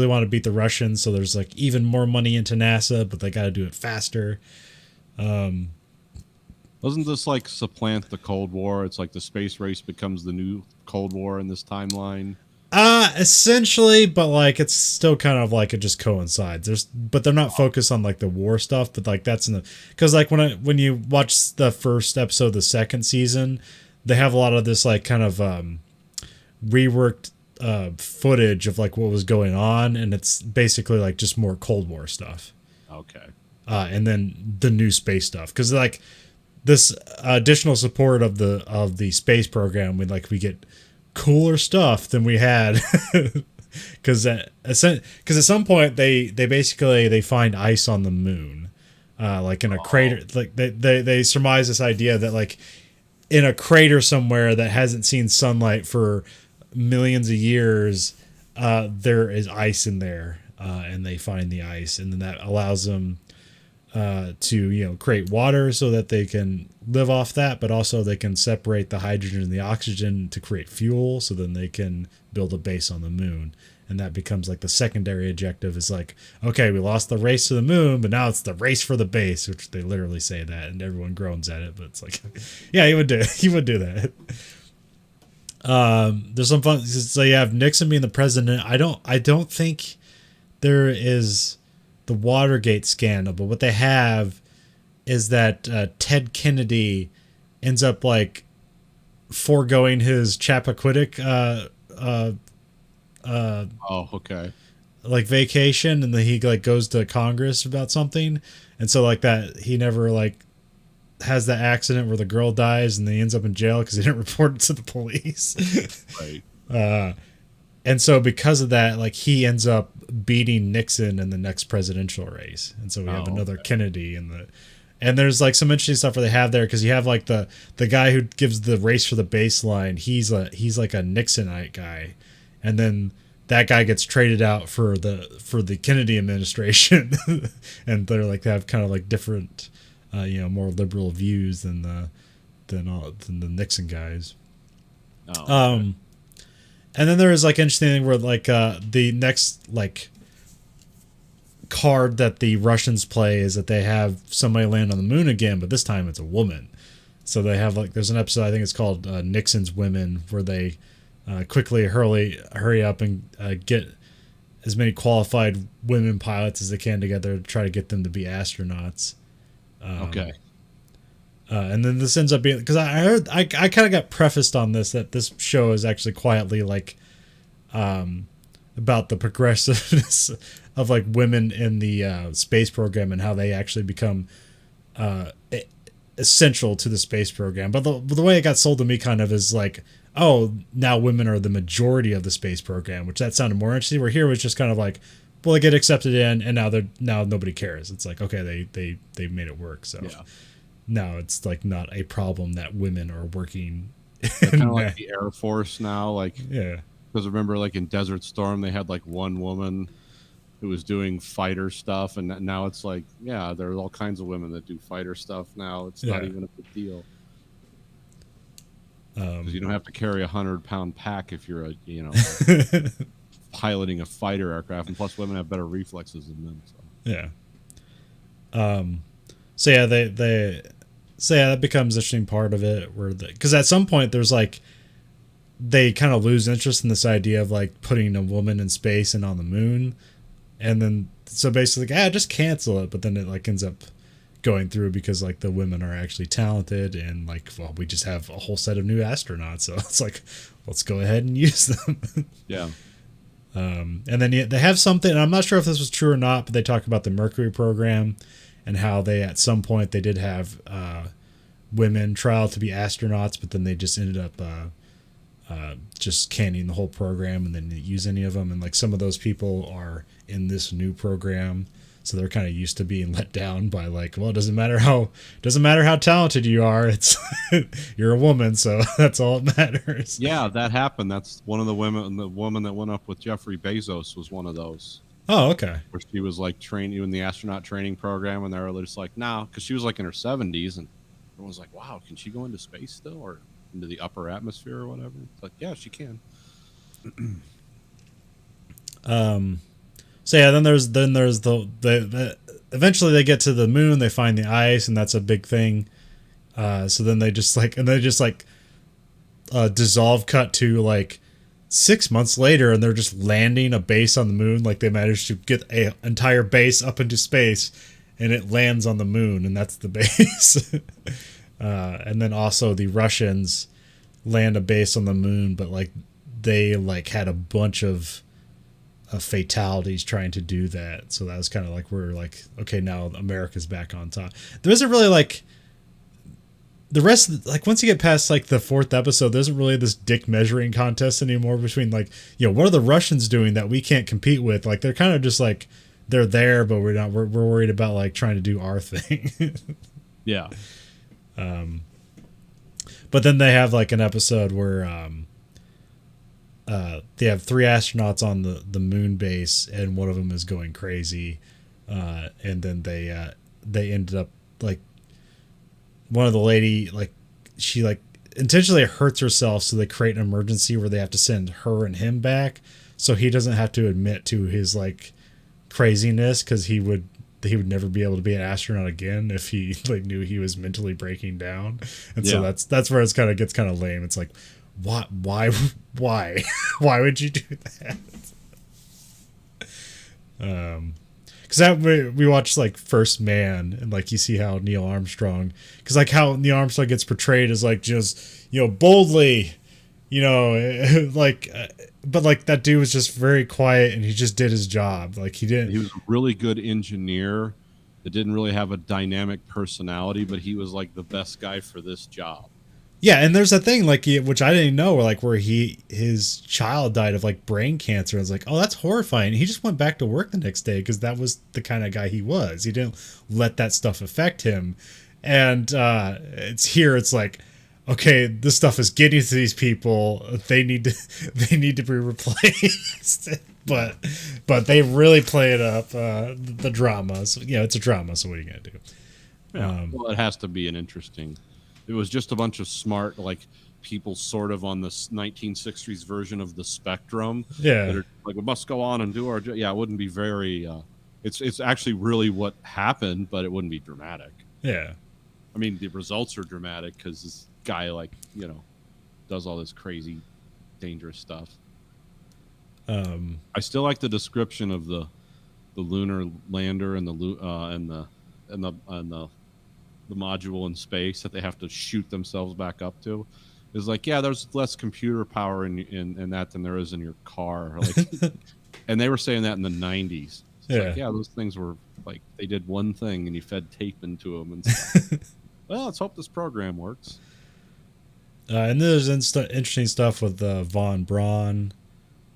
want to beat the Russians, so there's like even more money into NASA, but they got to do it faster. Doesn't this like supplant the Cold War? It's like the space race becomes the new Cold War in this timeline. Essentially, but like it's still kind of like it just coincides. But they're not focused on like the war stuff, but like that's in the because like when you watch the first episode of the second season, they have a lot of this like kind of reworked footage of like what was going on, and it's basically like just more Cold War stuff. Okay. And then the new space stuff because like this additional support of the space program, we get cooler stuff than we had because at some point they basically find ice on the moon, like in a crater. Like they surmise this idea that like in a crater somewhere that hasn't seen sunlight for millions of years, there is ice in there, and they find the ice, and then that allows them to create water so that they can live off that, but also they can separate the hydrogen and the oxygen to create fuel, so then they can build a base on the moon. And that becomes like the secondary objective is like, okay, we lost the race to the moon, but now it's the race for the base, which they literally say that, and everyone groans at it, but it's like, yeah, he would do that. There's some fun. So you have Nixon being the president. I don't think there is the Watergate scandal, but what they have is that Ted Kennedy ends up like foregoing his Chappaquiddick Okay. like vacation, and then he like goes to Congress about something, and so like that he never like has the accident where the girl dies, and then he ends up in jail because he didn't report it to the police. Right. And so because of that, like he ends up beating Nixon in the next presidential race, and so we have another Kennedy and there's like some interesting stuff where they have there because you have like the guy who gives the race for the baseline. He's like a Nixonite guy, and then that guy gets traded out for the Kennedy administration, and they're like they have kind of like different, more liberal views than the Nixon guys. Okay. And then there is like interesting thing where like the next like card that the Russians play is that they have somebody land on the moon again, but this time it's a woman. So they have like there's an episode I think it's called Nixon's Women where they quickly hurry up and get as many qualified women pilots as they can together to try to get them to be astronauts. Okay. And then this ends up being because I heard I kind of got prefaced on this that this show is actually quietly like about the progressiveness of like women in the space program and how they actually become essential to the space program. But the way it got sold to me kind of is like, oh, now women are the majority of the space program, which that sounded more interesting. Where here was just kind of like, well, they get accepted in, and now nobody cares. It's like, okay, they made it work. So. Yeah. Now it's like not a problem that women are working. Kind of like the Air Force now, like yeah. Because remember, like in Desert Storm, they had like one woman who was doing fighter stuff, and now it's like, yeah, there are all kinds of women that do fighter stuff now. It's not even a big deal. Because you don't have to carry 100-pound pack if you're piloting a fighter aircraft, and plus women have better reflexes than men. So. Yeah. So yeah, that becomes an interesting part of it, where because at some point there's like they kind of lose interest in this idea of like putting a woman in space and on the moon, and then so basically just cancel it. But then it like ends up going through because like the women are actually talented, and like, well, we just have a whole set of new astronauts, so it's like, let's go ahead and use them. Yeah. And then they have something, and I'm not sure if this was true or not, but they talk about the Mercury program and how they, at some point, they did have women try out to be astronauts, but then they just ended up just canning the whole program and then didn't use any of them. And like some of those people are in this new program, so they're kind of used to being let down by like, well, it doesn't matter how talented you are, it's you're a woman, so that's all that matters. Yeah, that happened. That's one of the women. The woman that went up with Jeffrey Bezos was one of those. Oh, okay. Where she was like training you in the astronaut training program, and they were just like, no, because she was like in her 70s, and everyone was like, wow, can she go into space still, or into the upper atmosphere or whatever? It's like, yeah, she can. So yeah, then there's the eventually they get to the moon, they find the ice, and that's a big thing. So then they just dissolve cut to like 6 months later, and they're just landing a base on the moon. Like they managed to get an entire base up into space, and it lands on the moon, and that's the base. And then also the Russians land a base on the moon, but like they like had a bunch of fatalities trying to do that. So that was kind of like, we're like, okay, now America's back on top. There isn't really like the rest, like once you get past like the 4th episode, there isn't really this dick measuring contest anymore between like, what are the Russians doing that we can't compete with? Like they're kind of just like, they're there, but we're worried about like trying to do our thing. Yeah. But then they have like an episode where they have 3 astronauts on the moon base, and one of them is going crazy, and then they ended up like one of the lady, like she like intentionally hurts herself, so they create an emergency where they have to send her and him back, so he doesn't have to admit to his like craziness, because he would never be able to be an astronaut again if he like knew he was mentally breaking down. And so that's where it's gets kind of lame. It's like, why would you do that? Because we watched like First Man, and like you see how Neil Armstrong, because like how Neil Armstrong gets portrayed as like just boldly, like but like that dude was just very quiet, and he just did his job. Like he was a really good engineer that didn't really have a dynamic personality, but he was like the best guy for this job. Yeah, and there's a thing like which I didn't know, where his child died of like brain cancer. I was like, oh, that's horrifying. He just went back to work the next day because that was the kind of guy he was. He didn't let that stuff affect him. And it's like, okay, this stuff is getting to these people. They need to be replaced. but they really play it up, the drama. So, it's a drama. So what are you gonna do? Yeah. Well, it has to be an interesting. It was just a bunch of smart, like, people sort of on the 1960s version of the Spectrum. Yeah. That are like, we must go on and do our job. Yeah, it wouldn't be very. It's actually really what happened, but it wouldn't be dramatic. Yeah. I mean, the results are dramatic because this guy, like, does all this crazy, dangerous stuff. I still like the description of the lunar lander and the module in space that they have to shoot themselves back up to. Is like, yeah, there's less computer power in that than there is in your car. Like, and they were saying that in the 90s. Like, those things were like, they did one thing and you fed tape into them and stuff. Well, let's hope this program works. And there's interesting stuff with Von Braun.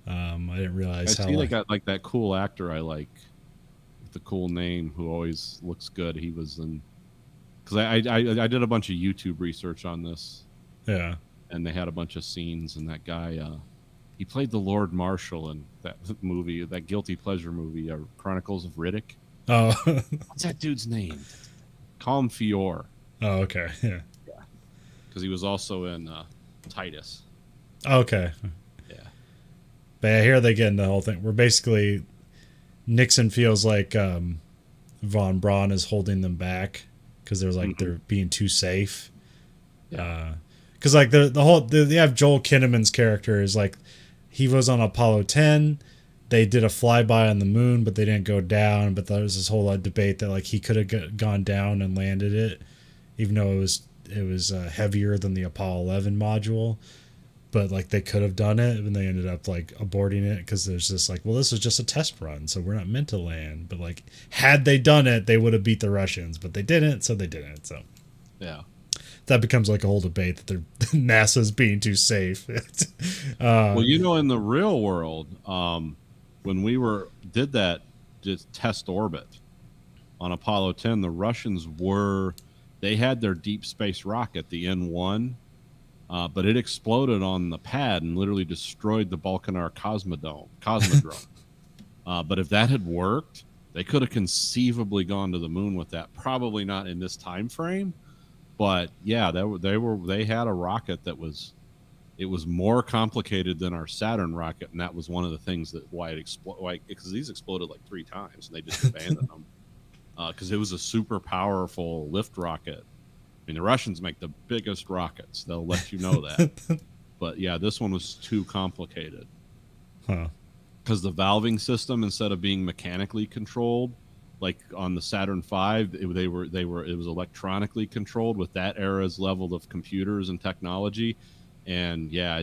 I didn't realize how. They got like that cool actor I like, with the cool name, who always looks good. He was in, because I did a bunch of YouTube research on this. Yeah. And they had a bunch of scenes, and that guy, he played the Lord Marshal in that movie, that guilty pleasure movie, Chronicles of Riddick. Oh. What's that dude's name? Colm Feore. Oh, okay. Yeah. Because he was also in Titus. Okay. Yeah. But yeah, here they get into the whole thing. Where basically Nixon feels like von Braun is holding them back because they're like they're being too safe. Because like the whole they have Joel Kinnaman's character is like he was on Apollo 10. They did a flyby on the moon, but they didn't go down. But there was this whole debate that like he could have gone down and landed it, even though it was heavier than the Apollo 11 module. But like they could have done it, and they ended up like aborting it because there's this like, well, this was just a test run, so we're not meant to land. But like, had they done it, they would have beat the Russians, but they didn't, so they didn't. So Yeah. that becomes like a whole debate that NASA's being too safe. Well, in the real world, when we did that just test orbit on Apollo 10, the Russians they had their deep space rocket, the N-1, but it exploded on the pad and literally destroyed the Baikonur Cosmodrome. But if that had worked, they could have conceivably gone to the moon with that. Probably not in this time frame, but yeah, they had a rocket that was more complicated than our Saturn rocket, and that was one of the things that why it exploded. Because these exploded like 3 times, and they just abandoned them because it was a super powerful lift rocket. I mean, the Russians make the biggest rockets; they'll let you know that. But yeah, this one was too complicated. Huh. Because the valving system, instead of being mechanically controlled, like on the Saturn V, it was electronically controlled with that era's level of computers and technology. And yeah,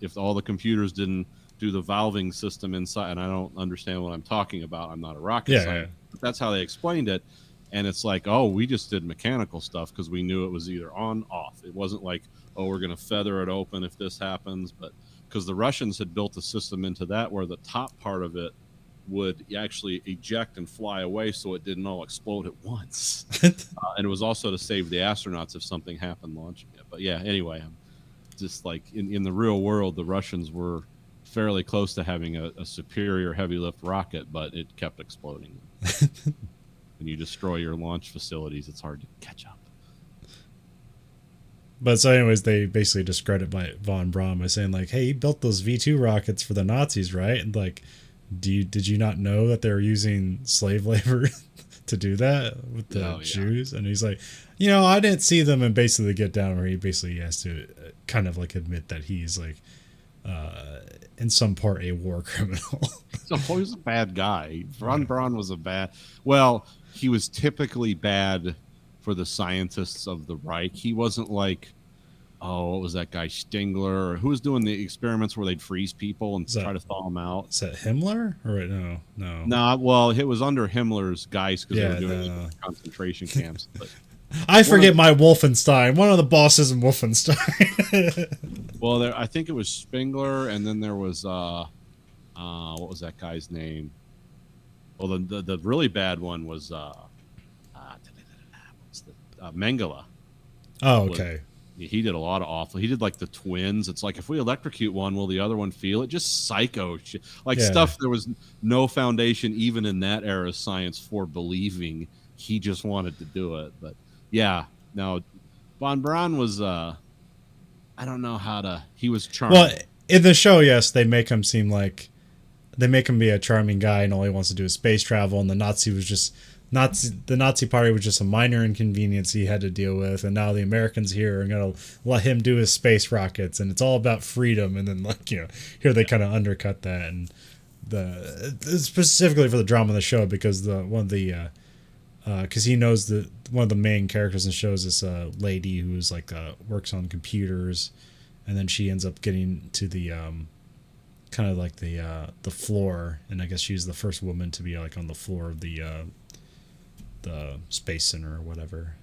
if all the computers didn't do the valving system inside, and I don't understand what I'm talking about, I'm not a rocket scientist, but that's how they explained it. And it's like, oh, we just did mechanical stuff because we knew it was either on, off. It wasn't like, oh, we're going to feather it open if this happens. But because the Russians had built a system into that where the top part of it would actually eject and fly away so it didn't all explode at once. And it was also to save the astronauts if something happened launching it. But yeah, anyway, I'm just like in the real world, the Russians were fairly close to having a superior heavy lift rocket, but it kept exploding. When you destroy your launch facilities, it's hard to catch up. But so anyways, they basically discredit von Braun by saying like, hey, he built those V2 rockets for the Nazis, right? And like, did you not know that they were using slave labor to do that with the Jews? And he's like, I didn't see them, and basically get down where he basically has to kind of like admit that he's like in some part a war criminal. So he was a bad guy. Von Braun was he was typically bad for the scientists of the Reich. He wasn't like, what was that guy, Stingler, or who was doing the experiments where they'd freeze people and try to thaw them out? Is that Himmler? Or no. Nah, well, it was under Himmler's guys because they were doing it in concentration camps. But I forget my Wolfenstein. One of the bosses in Wolfenstein. Well, I think it was Spengler, and then there was what was that guy's name? Well, the really bad one was Mengele. Oh, okay. He did a lot of awful. He did like the twins. It's like if we electrocute one, will the other one feel it? Just psycho shit, stuff. There was no foundation even in that era's science for believing. He just wanted to do it. But yeah, no, von Braun was. I don't know how to. He was charming. Well, in the show, yes, they make him seem like they make him be a charming guy, and all he wants to do is space travel. And the Nazi party was just a minor inconvenience he had to deal with, and now the Americans here are going to let him do his space rockets, and it's all about freedom. And then here they kind of undercut that, and specifically for the drama of the show, because because he knows that one of the main characters in the show is this lady who's like works on computers, and then she ends up getting to the kind of like the floor, and I guess she's the first woman to be like on the floor of the space center or whatever.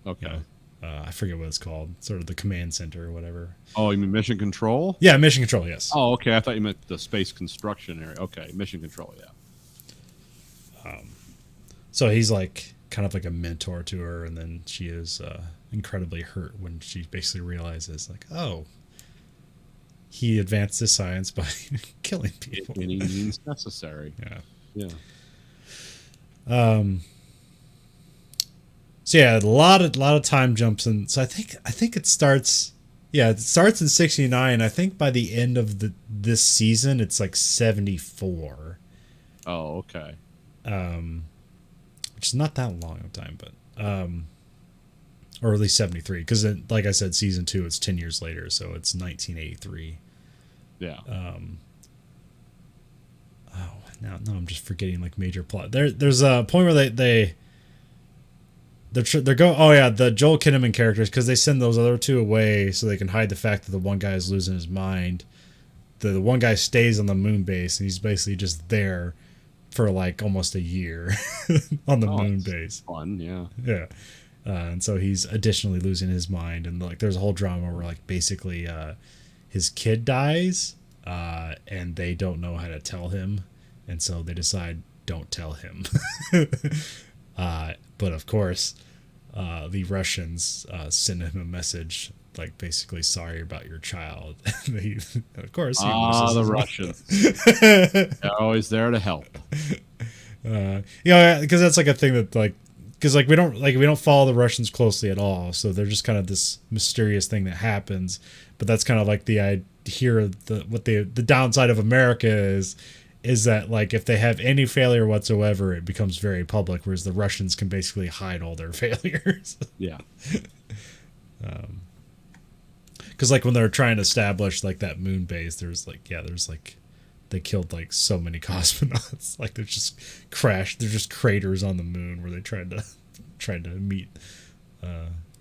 Okay. I forget what it's called. Sort of the command center or whatever. Oh, you mean mission control? Yeah, mission control. Yes. Oh, okay. I thought you meant the space construction area. Okay, mission control. Yeah. So he's like kind of like a mentor to her, and then she is incredibly hurt when she basically realizes like, oh, he advanced his science by killing people. Any means necessary. Yeah. So yeah, a lot of time jumps in. So I think it starts Yeah, it starts in 69. I think by the end of this season, it's like 74. Oh, okay. Which is not that long of time, but or at least 73, because like I said, season 2 it's 10 years later, so it's 1983. Yeah. Now I'm just forgetting like major plot. There's a point where they're go. Oh yeah, the Joel Kinnaman characters, because they send those other two away so they can hide the fact that the one guy is losing his mind. The one guy stays on the moon base and he's basically just there for like almost a year on the moon base. Fun, yeah. Yeah. And so he's additionally losing his mind, and like there's a whole drama where like basically his kid dies, and they don't know how to tell him, and so they decide don't tell him. But of course, the Russians send him a message like basically sorry about your child. Of course, he loses the his Russians. They're always there to help. Because that's like a thing that like. Because we don't follow the Russians closely at all, so they're just kind of this mysterious thing that happens. But that's kind of like the idea. The downside of America is that like if they have any failure whatsoever, it becomes very public, whereas the Russians can basically hide all their failures. Yeah. Because like when they're trying to establish like that moon base, there's they killed like so many cosmonauts. Like they're just craters on the moon where they tried to meet.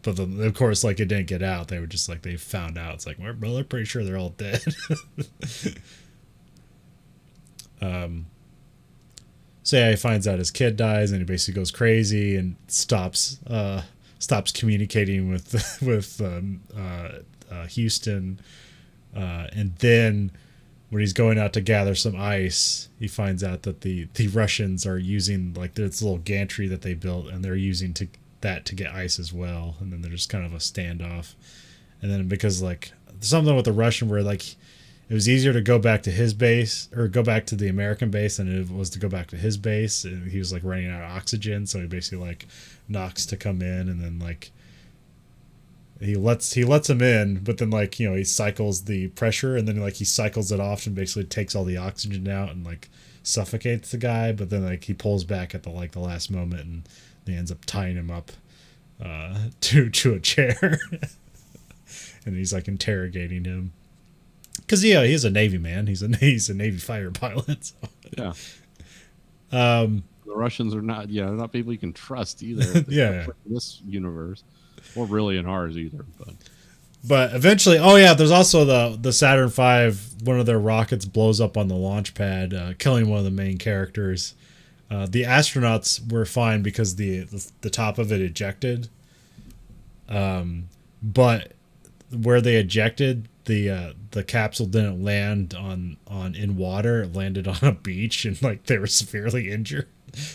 But of course, like it didn't get out. They were just like they found out. It's like, well, they're pretty sure they're all dead. So yeah, he finds out his kid dies, and he basically goes crazy and stops communicating with Houston, and then. When he's going out to gather some ice, he finds out that the Russians are using like this little gantry that they built, and they're using to get ice as well. And then there's kind of a standoff. And then because like something with the Russian where like it was easier to go back to his base or go back to the American base than it was to go back to his base. And he was like running out of oxygen, so he basically like knocks to come in, and then like he lets him in, but then like he cycles the pressure, and then like he cycles it off and basically takes all the oxygen out and like suffocates the guy. But then like he pulls back at the last moment, and he ends up tying him up to a chair, and he's like interrogating him because he's a Navy man. He's a Navy fighter pilot. So. Yeah. The Russians are not they're not people you can trust either. Yeah. In this universe. Or really in ours either, but eventually, there's also the Saturn V. One of their rockets blows up on the launch pad, killing one of the main characters. The astronauts were fine because the top of it ejected, but where they ejected, the capsule didn't land in water. It landed on a beach, and like they were severely injured.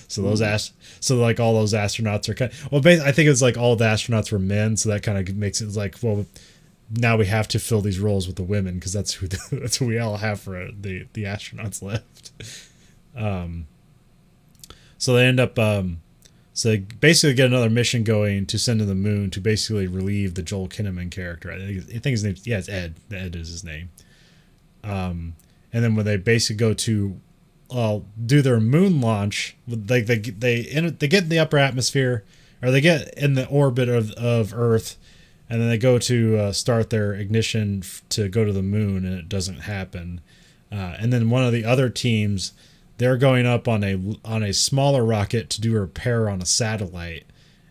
So all those astronauts are I think it was like all the astronauts were men, so that kind of makes it like, well, now we have to fill these roles with the women because that's who we all have for the astronauts left. So they end up so they basically get another mission going to send to the moon to basically relieve the Joel Kinnaman character. I think his name it's Ed. Ed is his name. And then when they basically go to do their moon launch, they get in the upper atmosphere, or they get in the orbit of Earth, and then they go to start their ignition to go to the moon, and it doesn't happen. And then one of the other teams, they're going up on a smaller rocket to do a repair on a satellite,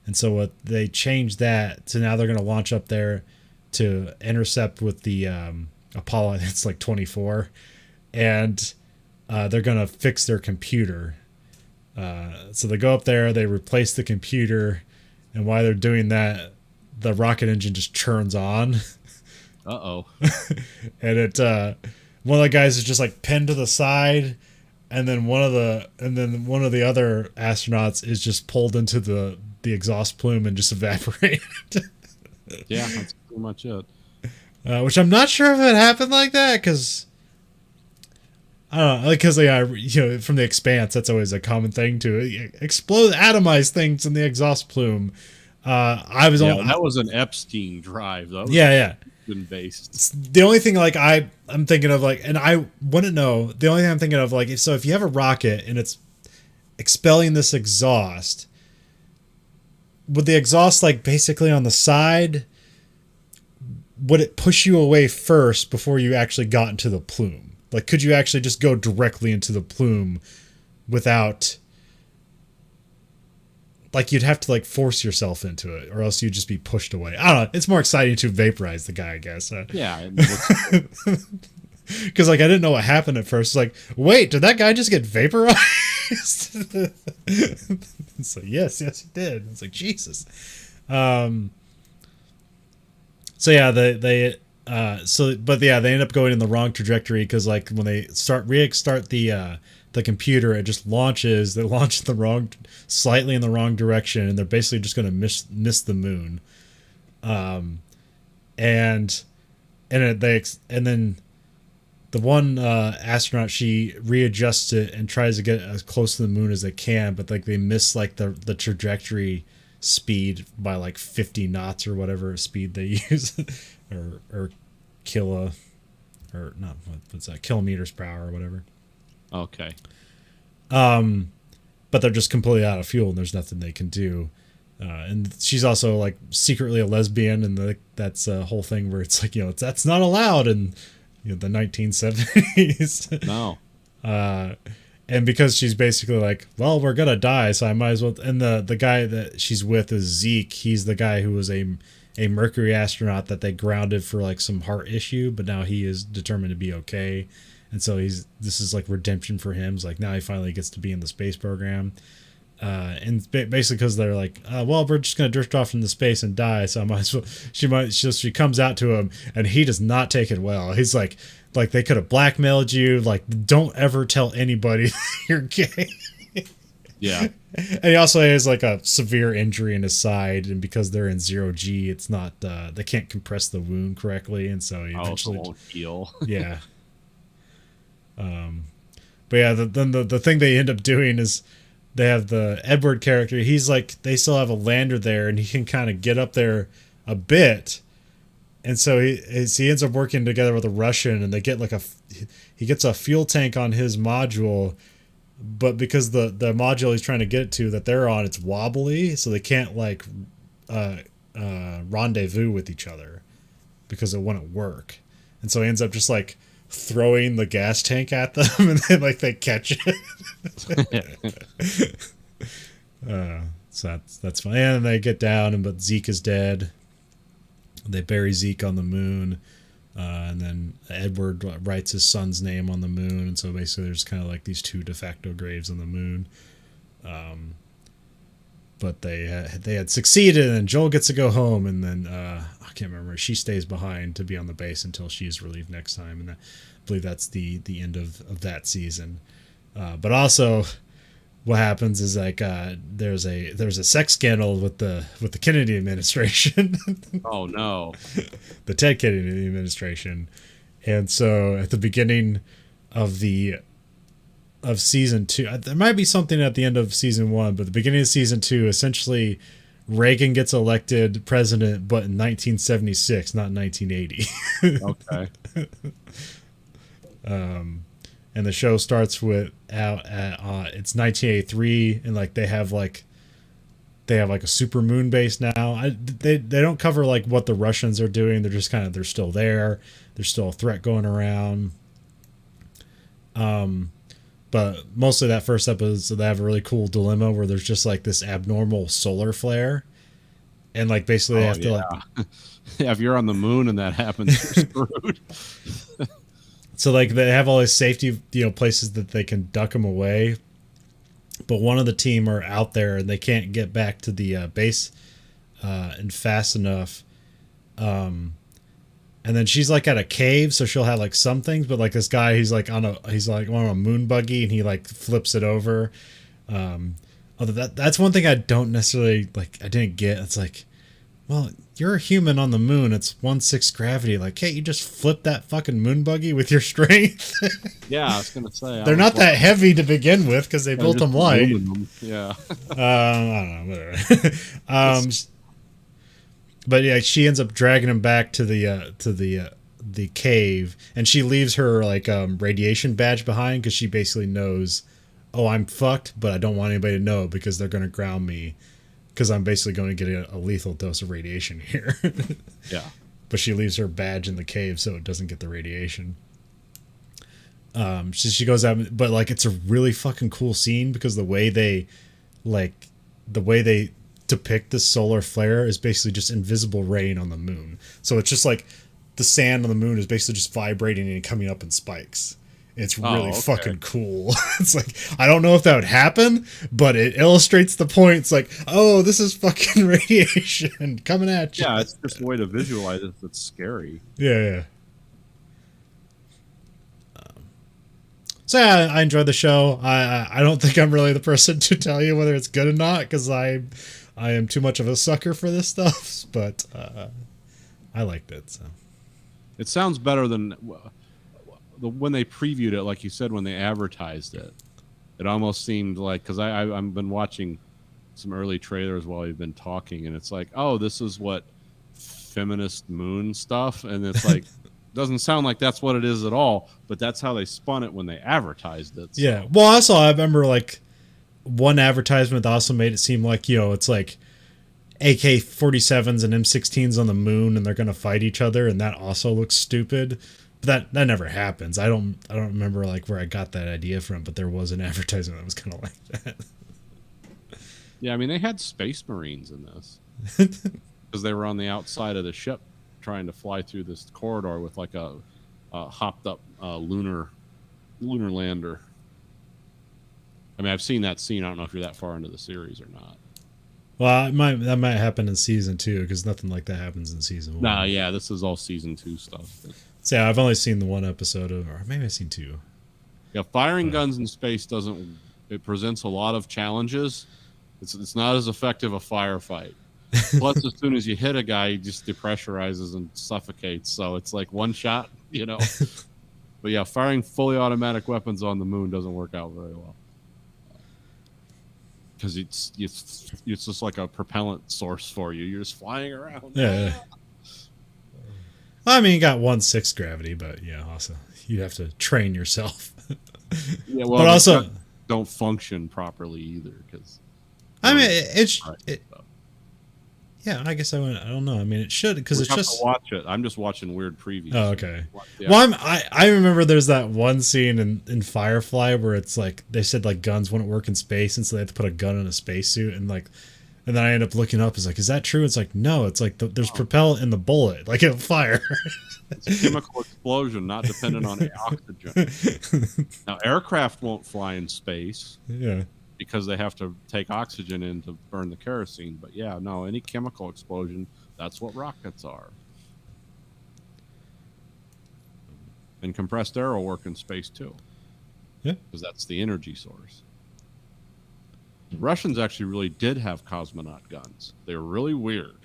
and so they changed that to now they're going to launch up there to intercept with the Apollo. It's like 24, and they're going to fix their computer. So they go up there, they replace the computer, and while they're doing that, the rocket engine just churns on. Uh-oh. And one of the guys is just like pinned to the side, and then one of the other astronauts is just pulled into the exhaust plume and just evaporated. Yeah, that's pretty much it. Which I'm not sure if it happened like that, because I don't know, because from The Expanse, that's always a common thing to explode, atomize things in the exhaust plume. That was an Epstein drive, though. Yeah. Vulcan based. The only thing like I'm thinking of like, and I wouldn't know. The only thing I'm thinking of like, if you have a rocket and it's expelling this exhaust, would the exhaust like basically on the side? Would it push you away first before you actually got into the plume? Like, could you actually just go directly into the plume without, like, you'd have to like force yourself into it, or else you'd just be pushed away. I don't know. It's more exciting to vaporize the guy, I guess. Yeah. Because like I didn't know what happened at first. It's like, wait, did that guy just get vaporized? It's like, yes, he did. It's like, Jesus. So yeah, they end up going in the wrong trajectory because like when they restart the computer, it just launches. They launch slightly in the wrong direction, and they're basically just going to miss the moon. And then the one astronaut, she readjusts it and tries to get as close to the moon as they can, but like they miss like the trajectory speed by like 50 knots or whatever speed they use, or kilometers per hour or whatever. Okay. But they're just completely out of fuel and there's nothing they can do. And she's also like secretly a lesbian, and that's a whole thing where it's like, that's not allowed in the 1970s. No. And because she's basically like, well, we're gonna die, so I might as well. And the guy that she's with is Zeke. He's the guy who was a Mercury astronaut that they grounded for like some heart issue, but now he is determined to be okay. And so this is like redemption for him. It's like now he finally gets to be in the space program. And basically because they're like, well, we're just gonna drift off into space and die, so I might as well. She comes out to him, and he does not take it well. He's like they could have blackmailed you. Like, don't ever tell anybody you're gay. Yeah. And he also has like a severe injury in his side, and because they're in 0G, it's not they can't compress the wound correctly, and so he eventually won't heal. Yeah. But yeah, the thing they end up doing is they have the Edward character. He's like, they still have a lander there, and he can kind of get up there a bit. And so he ends up working together with a Russian, and they get like he gets a fuel tank on his module, but because the module he's trying to get it to that they're on, it's wobbly, so they can't like rendezvous with each other because it wouldn't work. And so he ends up just like throwing the gas tank at them, and then like they catch it. So that's fine. And they get down, but Zeke is dead. They bury Zeke on the moon, and then Edward writes his son's name on the moon, and so basically there's kind of like these two de facto graves on the moon. But they had succeeded, and Joel gets to go home, and then I can't remember. She stays behind to be on the base until she is relieved next time, and I believe that's the end of that season. But also, what happens is like there's a sex scandal with the Kennedy administration. Oh no, the Ted Kennedy administration, and so at the beginning of season 2, there might be something at the end of season 1, but the beginning of season 2, essentially Reagan gets elected president, but in 1976, not 1980. Okay. And the show starts with it's 1983, and like they have like a super moon base now. They don't cover like what the Russians are doing. They're just they're still there. There's still a threat going around. But mostly that first episode, they have a really cool dilemma where there's just like this abnormal solar flare, and like basically they have to like, yeah, if you're on the moon and that happens, you're screwed. So like they have all these safety, places that they can duck them away, but one of the team are out there and they can't get back to the base and fast enough. And then she's like at a cave, so she'll have like some things, but like this guy, he's like on a moon buggy, and he like flips it over. Although that's one thing I don't necessarily like. I didn't get. It's like, well, you're a human on the moon. It's 1/6 gravity. Like, can't you just flip that fucking moon buggy with your strength? Yeah, I was gonna say they're not that heavy to begin with because they built them light. Yeah. I don't know. Whatever. But yeah, she ends up dragging him back to the cave, and she leaves her like radiation badge behind because she basically knows, oh, I'm fucked, but I don't want anybody to know because they're gonna ground me because I'm basically going to get a lethal dose of radiation here. Yeah. But she leaves her badge in the cave so it doesn't get the radiation. She goes out, but like it's a really fucking cool scene because the way they depict the solar flare is basically just invisible rain on the moon. So it's just like the sand on the moon is basically just vibrating and coming up in spikes. It's really fucking cool. It's like, I don't know if that would happen, but it illustrates the point. It's like, oh, this is fucking radiation coming at you. Yeah, it's just a way to visualize it that's scary. Yeah. So yeah, I enjoyed the show. I don't think I'm really the person to tell you whether it's good or not because I am too much of a sucker for this stuff. But I liked it. So It sounds better than when they previewed it, like you said, when they advertised it. It almost seemed like, because I've been watching some early trailers while we've been talking, and it's like, oh, this is what feminist moon stuff, and it's like doesn't sound like that's what it is at all, but that's how they spun it when they advertised it. So. Yeah. Well, also I remember like one advertisement also made it seem like, you know, it's like AK-47s and M16s on the moon and they're going to fight each other, and that also looks stupid. But that never happens. I don't remember like where I got that idea from, but there was an advertisement that was kind of like that. Yeah, I mean they had Space Marines in this because they were on the outside of the ship trying to fly through this corridor with like a hopped up lunar lander. I mean, I've seen that scene. I don't know if you're that far into the series or not. Well, that might happen in season 2 because nothing like that happens in season 1. Nah, yeah, this is all season 2 stuff. So yeah, I've only seen the one episode of, or maybe I've seen 2. Yeah, firing guns in space it presents a lot of challenges. It's not as effective a firefight. Plus, as soon as you hit a guy, he just depressurizes and suffocates. So it's like one shot, you know. But yeah, firing fully automatic weapons on the moon doesn't work out very well. Because it's just like a propellant source for you. You're just flying around. Yeah. I mean, you got 1/6 gravity, but yeah, also you have to train yourself. Yeah, well, but also don't function properly either. Because I mean, yeah, I guess I don't know. I mean, it should because it's just watch it. I'm just watching weird previews. Oh, okay. Well, I remember there's that one scene in Firefly where it's like they said like guns wouldn't work in space, and so they had to put a gun in a spacesuit, and then I end up looking up. It's like, is that true? It's like, no. It's like there's propellant in the bullet, like it'll fire. It's a chemical explosion, not dependent on oxygen. Now, aircraft won't fly in space. Yeah. Because they have to take oxygen in to burn the kerosene. But yeah, no, any chemical explosion, that's what rockets are. And compressed air will work in space too. Yeah. Because that's the energy source. The Russians actually really did have cosmonaut guns. They were really weird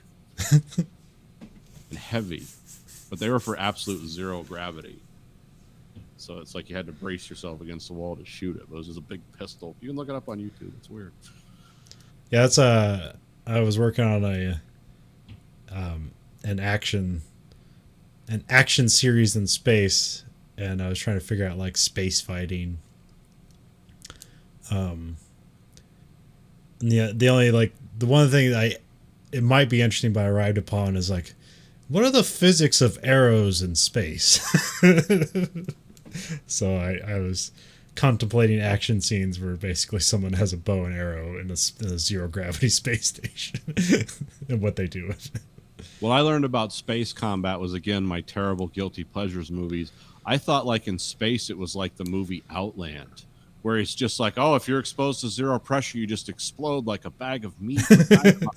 and heavy, but they were for absolute zero gravity. So it's like you had to brace yourself against the wall to shoot it. But it was just a big pistol. You can look it up on YouTube. It's weird. Yeah, that's I was working on an action series in space, and I was trying to figure out like space fighting. The only like the one thing that it might be interesting, but I arrived upon is like, what are the physics of arrows in space? So I was contemplating action scenes where basically someone has a bow and arrow in a zero gravity space station and what they do with it. What I learned about space combat was, again, my terrible guilty pleasures movies. I thought like in space it was like the movie Outland, where it's just like, oh, if you're exposed to zero pressure, you just explode like a bag of meat. And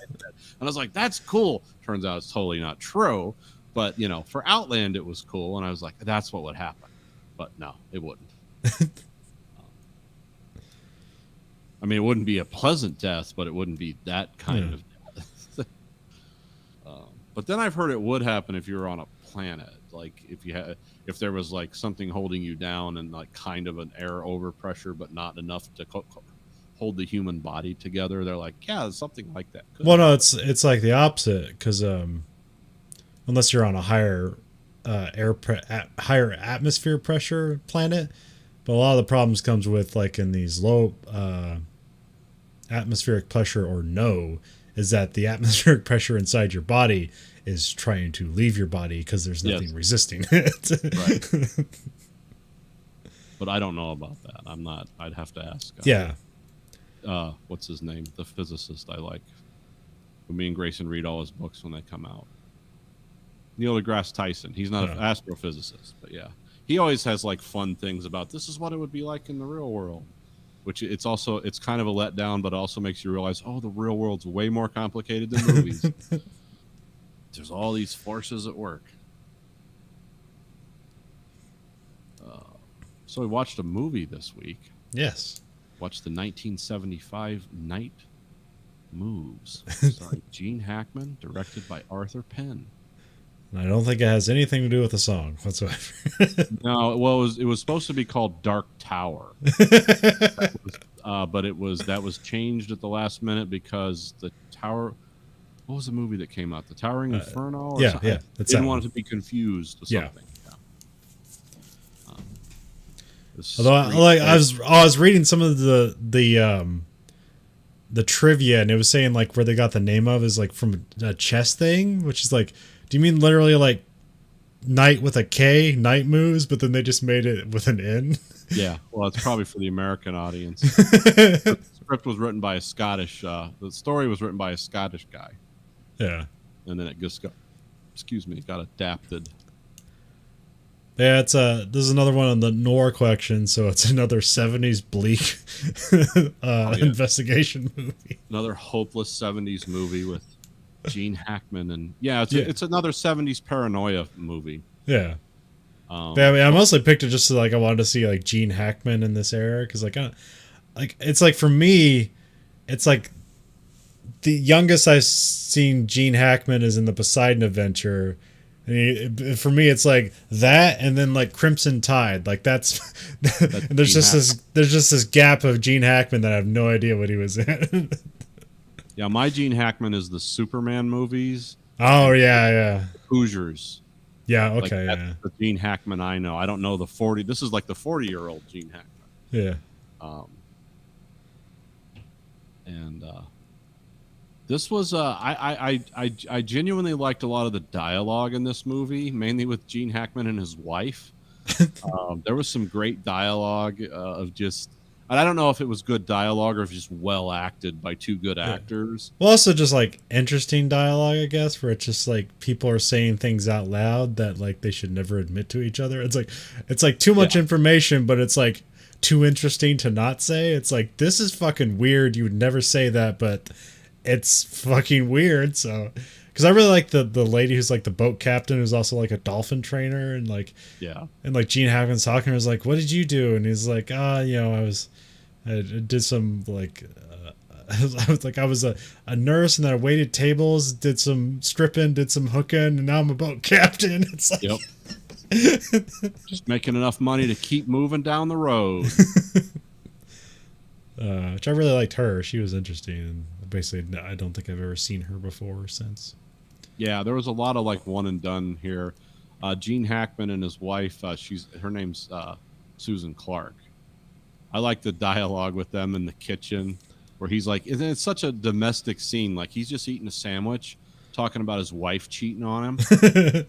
I was like, that's cool. Turns out it's totally not true. But, you know, for Outland, it was cool. And I was like, that's what would happen. But no, it wouldn't. I mean, it wouldn't be a pleasant death, but it wouldn't be that kind of death. But then I've heard it would happen if you were on a planet. Like if there was like something holding you down and like kind of an air overpressure, but not enough to hold the human body together. They're like, yeah, something like that. Well, no, it's like the opposite because unless you're on a higher higher atmosphere pressure planet. But a lot of the problems comes with like in these low atmospheric pressure or no, is that the atmospheric pressure inside your body is trying to leave your body because there's nothing resisting it. Right. But I don't know about that. I'm not. I'd have to ask. Yeah. What's his name? The physicist I like. Me and Grayson read all his books when they come out. Neil deGrasse Tyson. He's not an astrophysicist, but yeah, he always has like fun things about this is what it would be like in the real world. Which it's kind of a letdown, but also makes you realize, oh, the real world's way more complicated than movies. There's all these forces at work. So we watched a movie this week. Yes. Watched the 1975 Night Moves, starring Gene Hackman, directed by Arthur Penn. I don't think it has anything to do with the song whatsoever. No, well, it was supposed to be called Dark Tower, but that was changed at the last minute because the Tower. What was the movie that came out? The Towering Inferno. Or something? Yeah. Didn't want it to be confused with something. Although, I was reading some of the trivia, and it was saying like where they got the name of is like from a chess thing, which is like, do you mean literally like night with a K, night moves, but then they just made it with an N? Yeah, well, it's probably for the American audience. The script was written by a Scottish. The story was written by a Scottish guy. Yeah, and then it just got adapted. Yeah, this is another one on the Noir collection, so it's another 70s bleak investigation movie. Another hopeless 70s movie with Gene Hackman, and it's another 70s paranoia movie. Yeah. I mostly picked it just so like I wanted to see like Gene Hackman in this era because like it's like for me, it's like the youngest I've seen Gene Hackman is in the Poseidon Adventure. For me, it's like that, and then like Crimson Tide. Like that's there's just this gap of Gene Hackman that I have no idea what he was in. Yeah, my Gene Hackman is the Superman movies. Oh yeah. Hoosiers. Yeah, okay, that's the Gene Hackman I know. I don't know the 40. This is like the 40-year-old Gene Hackman. Yeah. This was I genuinely liked a lot of the dialogue in this movie, mainly with Gene Hackman and his wife. There was some great dialogue of just, and I don't know if it was good dialogue or if it's just well acted by two good actors. Well, also just like interesting dialogue, I guess, where it's just like people are saying things out loud that like they should never admit to each other. It's like too much information, but it's like too interesting to not say. It's like, this is fucking weird. You would never say that, but it's fucking weird. So, because I really like the lady who's like the boat captain, who's also like a dolphin trainer, and like Gene Hackman's talking to her, is like, what did you do? And he's like, I did some like I was a nurse, and then I waited tables, did some stripping, did some hooking, and now I'm a boat captain. It's like, yep. Just making enough money to keep moving down the road. Which I really liked her. She was interesting, and basically I don't think I've ever seen her before or since. Yeah, there was a lot of like one and done here. Gene Hackman and his wife, her name's Susan Clark. I like the dialogue with them in the kitchen where he's like, and it's such a domestic scene. Like he's just eating a sandwich, talking about his wife cheating on him.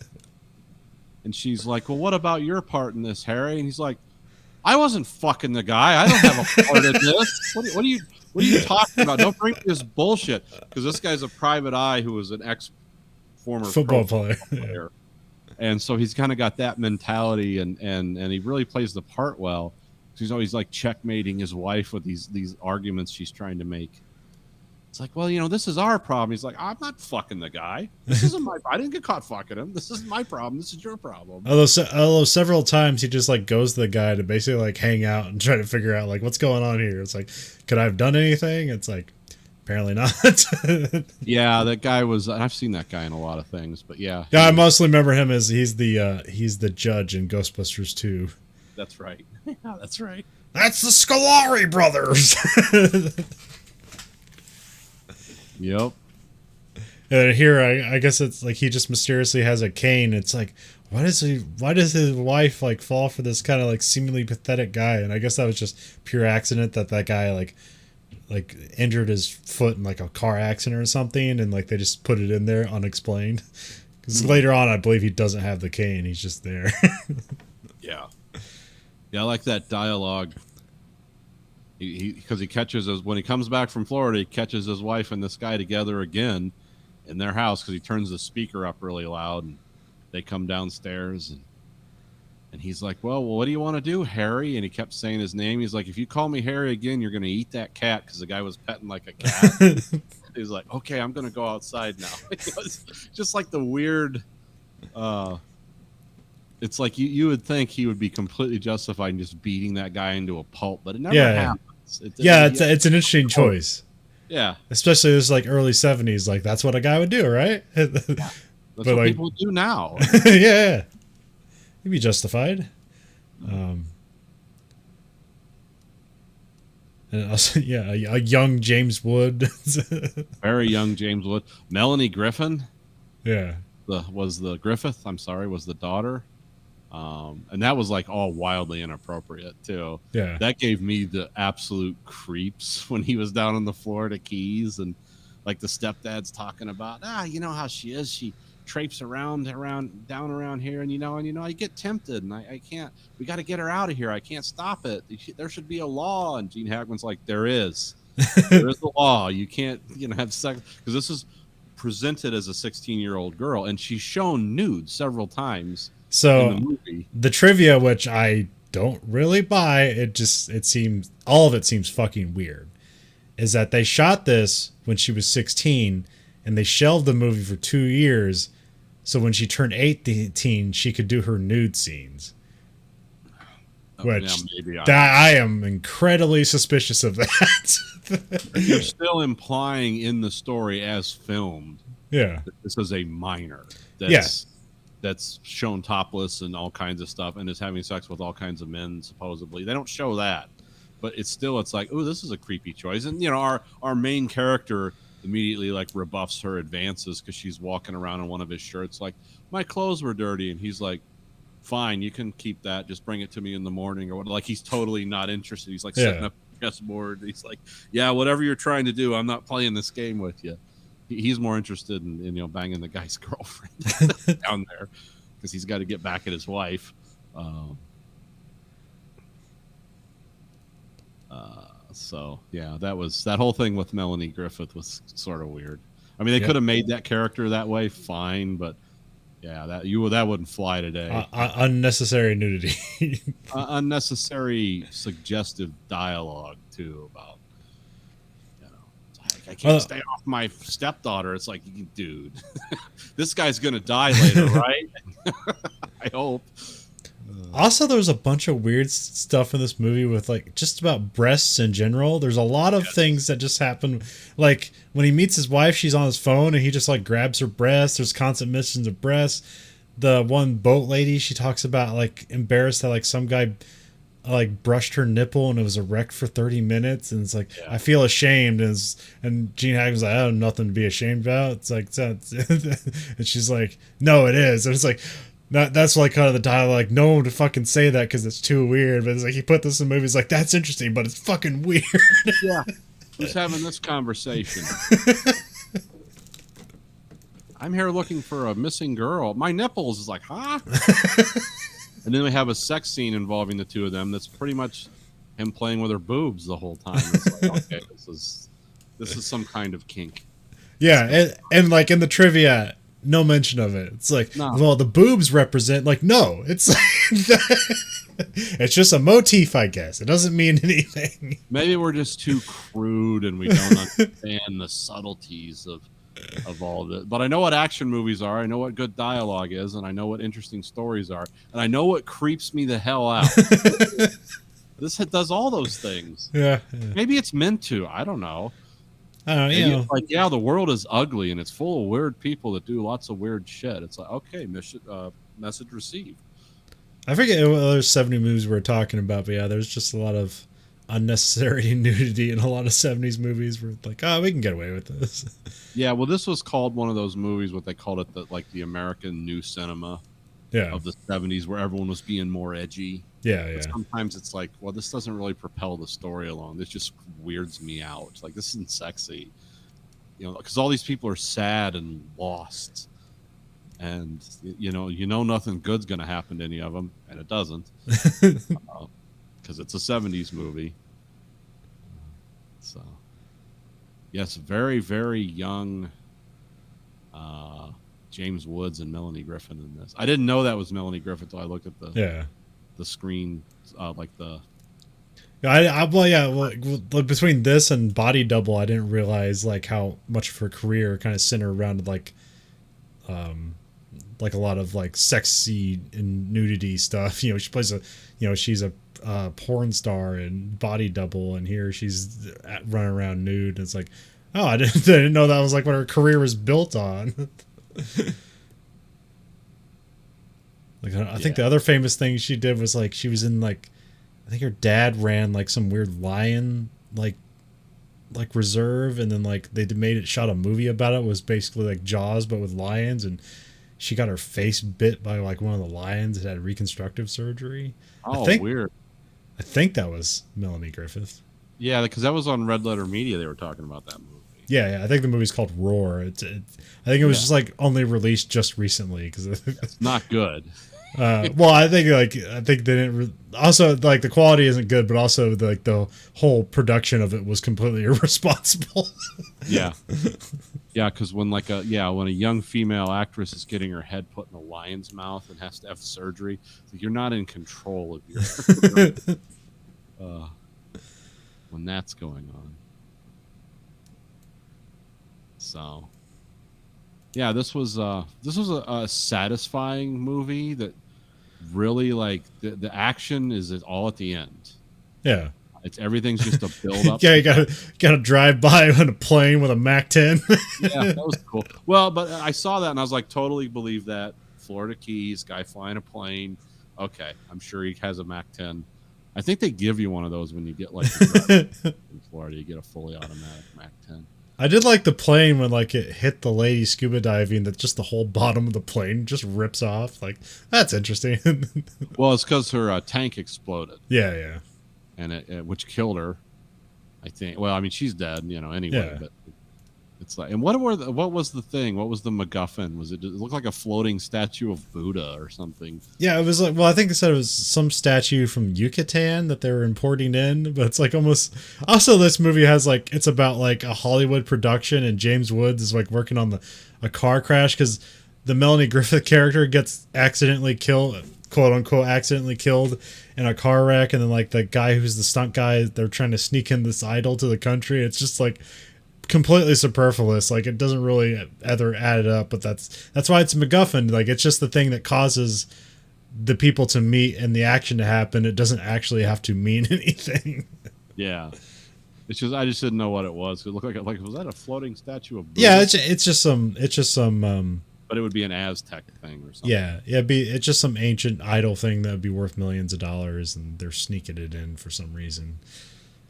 And she's like, well, what about your part in this, Harry? And he's like, I wasn't fucking the guy. I don't have a part in this. What are you talking about? Don't bring me this bullshit. Because this guy's a private eye who was an former football player. Yeah. And so he's kind of got that mentality, and he really plays the part well. He's always like checkmating his wife with these arguments she's trying to make. It's like, well, this is our problem. He's like, I'm not fucking the guy. This isn't I didn't get caught fucking him. This isn't my problem. This is your problem. Although several times he just like goes to the guy to basically like hang out and try to figure out like what's going on here. It's like, could I have done anything? It's like, apparently not. Yeah, that guy was. I've seen that guy in a lot of things, but yeah. Yeah, I mostly remember him as he's the judge in Ghostbusters 2. That's right. Yeah, that's right. That's the Scolari brothers. Yep. And here, I guess it's like he just mysteriously has a cane. It's like, why does his wife like fall for this kind of like seemingly pathetic guy? And I guess that was just pure accident that guy like injured his foot in like a car accident or something, and like they just put it in there unexplained. Because later on, I believe he doesn't have the cane; he's just there. Yeah, I like that dialogue. Because he catches when he comes back from Florida, he catches his wife and this guy together again in their house because he turns the speaker up really loud, and they come downstairs and he's like, well, what do you want to do, Harry? And he kept saying his name. He's like, if you call me Harry again, you're going to eat that cat, because the guy was petting like a cat. He's like, okay, I'm going to go outside now. It was just like the weird. It's like you would think he would be completely justified in just beating that guy into a pulp, but it never happens. It's an interesting choice. Yeah, especially this like early 70s. Like that's what a guy would do, right? That's what like, people do now. Yeah, he'd be justified. And also, yeah, a young James Wood. Very young James Wood. Melanie Griffin. Yeah, was the daughter. And that was like all wildly inappropriate too. Yeah, that gave me the absolute creeps when he was down in the Florida Keys, and like the stepdad's talking about, you know how she is. She traipses around here, and you know, I get tempted, and I can't. We got to get her out of here. I can't stop it. There should be a law. And Gene Hackman's like, there is a law. You can't, have sex, because this is presented as a 16-year-old girl, and she's shown nude several times. So the trivia, which I don't really buy, all of it seems fucking weird, is that they shot this when she was 16 and they shelved the movie for 2 years. So when she turned 18, she could do her nude scenes. Which I am incredibly suspicious of that. You're still implying in the story as filmed. Yeah. That this is a minor. That's shown topless and all kinds of stuff, and is having sex with all kinds of men, supposedly. They don't show that, but it's like, oh, this is a creepy choice. And our main character immediately like rebuffs her advances because she's walking around in one of his shirts like, my clothes were dirty, and he's like, fine, you can keep that, just bring it to me in the morning, or what. Like, he's totally not interested. He's like setting up a chessboard. He's like, yeah, whatever you're trying to do, I'm not playing this game with you. He's more interested in banging the guy's girlfriend down there, because he's got to get back at his wife. So yeah, that whole thing with Melanie Griffith was sort of weird. I mean, they could have made that character that way, fine, but yeah, that wouldn't fly today. Unnecessary nudity, unnecessary suggestive dialogue too about. I can't stay off my stepdaughter. It's like, dude, this guy's gonna die later, right? I hope. Also, there was a bunch of weird stuff in this movie with like just about breasts in general. There's a lot of things that just happen. Like when he meets his wife, she's on his phone and he just like grabs her breasts. There's constant mentions of breasts. The one boat lady, she talks about like embarrassed that like some guy like brushed her nipple and it was erect for 30 minutes, and it's like, I feel ashamed, and Gene Hackman's like, I have nothing to be ashamed about. It's like and she's like, no, it is. And it's like, that's like kind of the dialogue, like, no one to fucking say that because it's too weird. But it's like, he put this in the movie, it's like, that's interesting, but it's fucking weird. Yeah, who's having this conversation? I'm here looking for a missing girl. My nipples. Is like, huh? And then we have a sex scene involving the two of them. That's pretty much him playing with her boobs the whole time. It's like, okay, this is some kind of kink. Yeah, and like in the trivia, no mention of it. It's like, well, the boobs represent, like, no, it's it's just a motif, I guess. It doesn't mean anything. Maybe we're just too crude and we don't understand the subtleties of all of it. But I know what action movies are. I know what good dialogue is, and I know what interesting stories are, and I know what creeps me the hell out. This does all those things. Yeah. Maybe it's meant to. I don't know. It's like, yeah, the world is ugly and it's full of weird people that do lots of weird shit. It's like, okay, message received. I forget what other 70 movies we're talking about, but yeah, there's just a lot of unnecessary nudity in a lot of 70s movies where like, oh, we can get away with this. Yeah, well, this was called one of those movies, what they called it, the American new cinema Yeah. of the 70s, where everyone was being more edgy. Yeah, But yeah. sometimes it's like, well, this doesn't really propel the story along. This just weirds me out. Like, this isn't sexy. Because all these people are sad and lost. And, nothing good's going to happen to any of them. And it doesn't. Because it's a 70s movie. So, yes, very, very young James Woods and Melanie Griffith in this. I didn't know that was Melanie Griffith until I looked at the screen, between this and Body Double, I didn't realize like how much of her career kind of centered around like a lot of like sexy and nudity stuff. She plays she's a porn star in Body Double, and here she's running around nude. And it's like, oh, I didn't know that was like what her career was built on. Like I think the other famous thing she did was like she was in like, I think her dad ran like some weird lion like reserve, and then like they shot a movie about it. It was basically like Jaws but with lions, and she got her face bit by like one of the lions that had reconstructive surgery. Weird. I think that was Melanie Griffith. Yeah, because that was on Red Letter Media. They were talking about that movie. Yeah, I think the movie's called Roar. I think it was just like only released just recently because it's not good. Well, I think they didn't. Also, like the quality isn't good, but also like the whole production of it was completely irresponsible. Yeah, because when a young female actress is getting her head put in a lion's mouth and has to have surgery, you're not in control of your when that's going on. So, yeah, this was a satisfying movie that really like the action is all at the end. Yeah, everything's just a build up. Yeah, you gotta drive by on a plane with a Mac-10. Yeah, that was cool. Well, but I saw that and I was like, totally believe that. Florida Keys, guy flying a plane. Okay, I'm sure he has a Mac-10. I think they give you one of those when you get like in Florida. You get a fully automatic Mac-10. I did like the plane when like it hit the lady scuba diving, that just the whole bottom of the plane just rips off. Like, that's interesting. Well, it's because her tank exploded. Yeah. And it which killed her, I think. Well, I mean, she's dead, anyway. Yeah. But it's like, and what was the thing? What was the MacGuffin? It looked like a floating statue of Buddha or something. Yeah, it was like, well, I think they said it was some statue from Yucatan that they were importing in, but it's like almost. Also, this movie has like, it's about like a Hollywood production, and James Woods is like working on a car crash because the Melanie Griffith character gets accidentally killed, quote unquote, accidentally killed in a car wreck, and then like the guy who's the stunt guy, they're trying to sneak in this idol to the country. It's just like completely superfluous. Like, it doesn't really ever add it up, but that's why it's MacGuffin. Like, it's just the thing that causes the people to meet and the action to happen. It doesn't actually have to mean anything. Yeah, it's just I just didn't know what it was. It looked like was that a floating statue of Buddha? Yeah, it's just some but it would be an Aztec thing or something. Yeah, it's just some ancient idol thing that would be worth millions of dollars, and they're sneaking it in for some reason.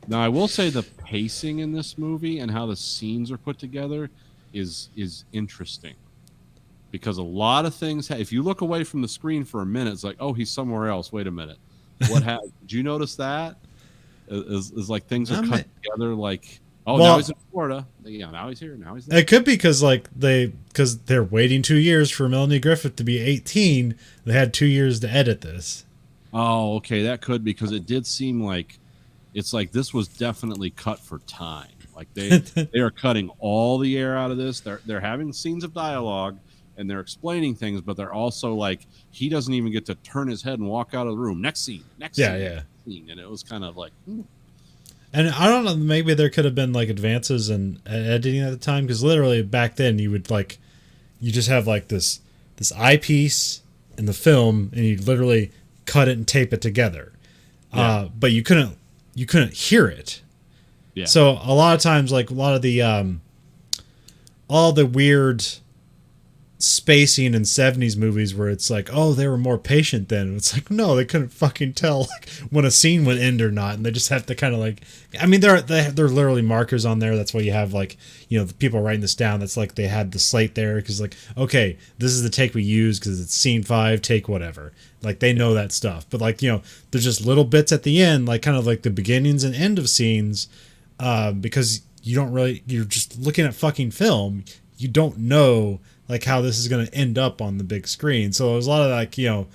Now, I will say the pacing in this movie and how the scenes are put together is interesting, because a lot of things. If you look away from the screen for a minute, it's like, oh, he's somewhere else. Wait a minute, what happened? Did you notice that? Is like things are cut together. Like, oh, now he's in Florida. Yeah, now he's here. Now he's there. It could be because they're waiting 2 years for Melanie Griffith to be 18. They had 2 years to edit this. Oh, okay, that could, because it did seem like. It's like this was definitely cut for time. Like they are cutting all the air out of this. They're having scenes of dialogue and they're explaining things, but they're also like, he doesn't even get to turn his head and walk out of the room. Next scene. Yeah. Scene. And it was kind of like, And I don't know, maybe there could have been like advances in editing at the time, because literally back then you just have like this eyepiece in the film, and you literally cut it and tape it together. Yeah. But you couldn't hear it. Yeah. So a lot of times, like a lot of the all the weird spacing in 70s movies where it's like, oh, they were more patient then. It's like, no, they couldn't fucking tell like when a scene would end or not, and they just have to kind of like, I mean, they're literally markers on there. That's why you have like, you know, the people writing this down. That's like they had the slate there because like, okay, this is the take we use because it's scene 5, take whatever. Like they know that stuff, but like, you know, there's just little bits at the end, like kind of like the beginnings and end of scenes, because you're just looking at fucking film. You don't know like how this is going to end up on the big screen. So there's a lot of like, you know,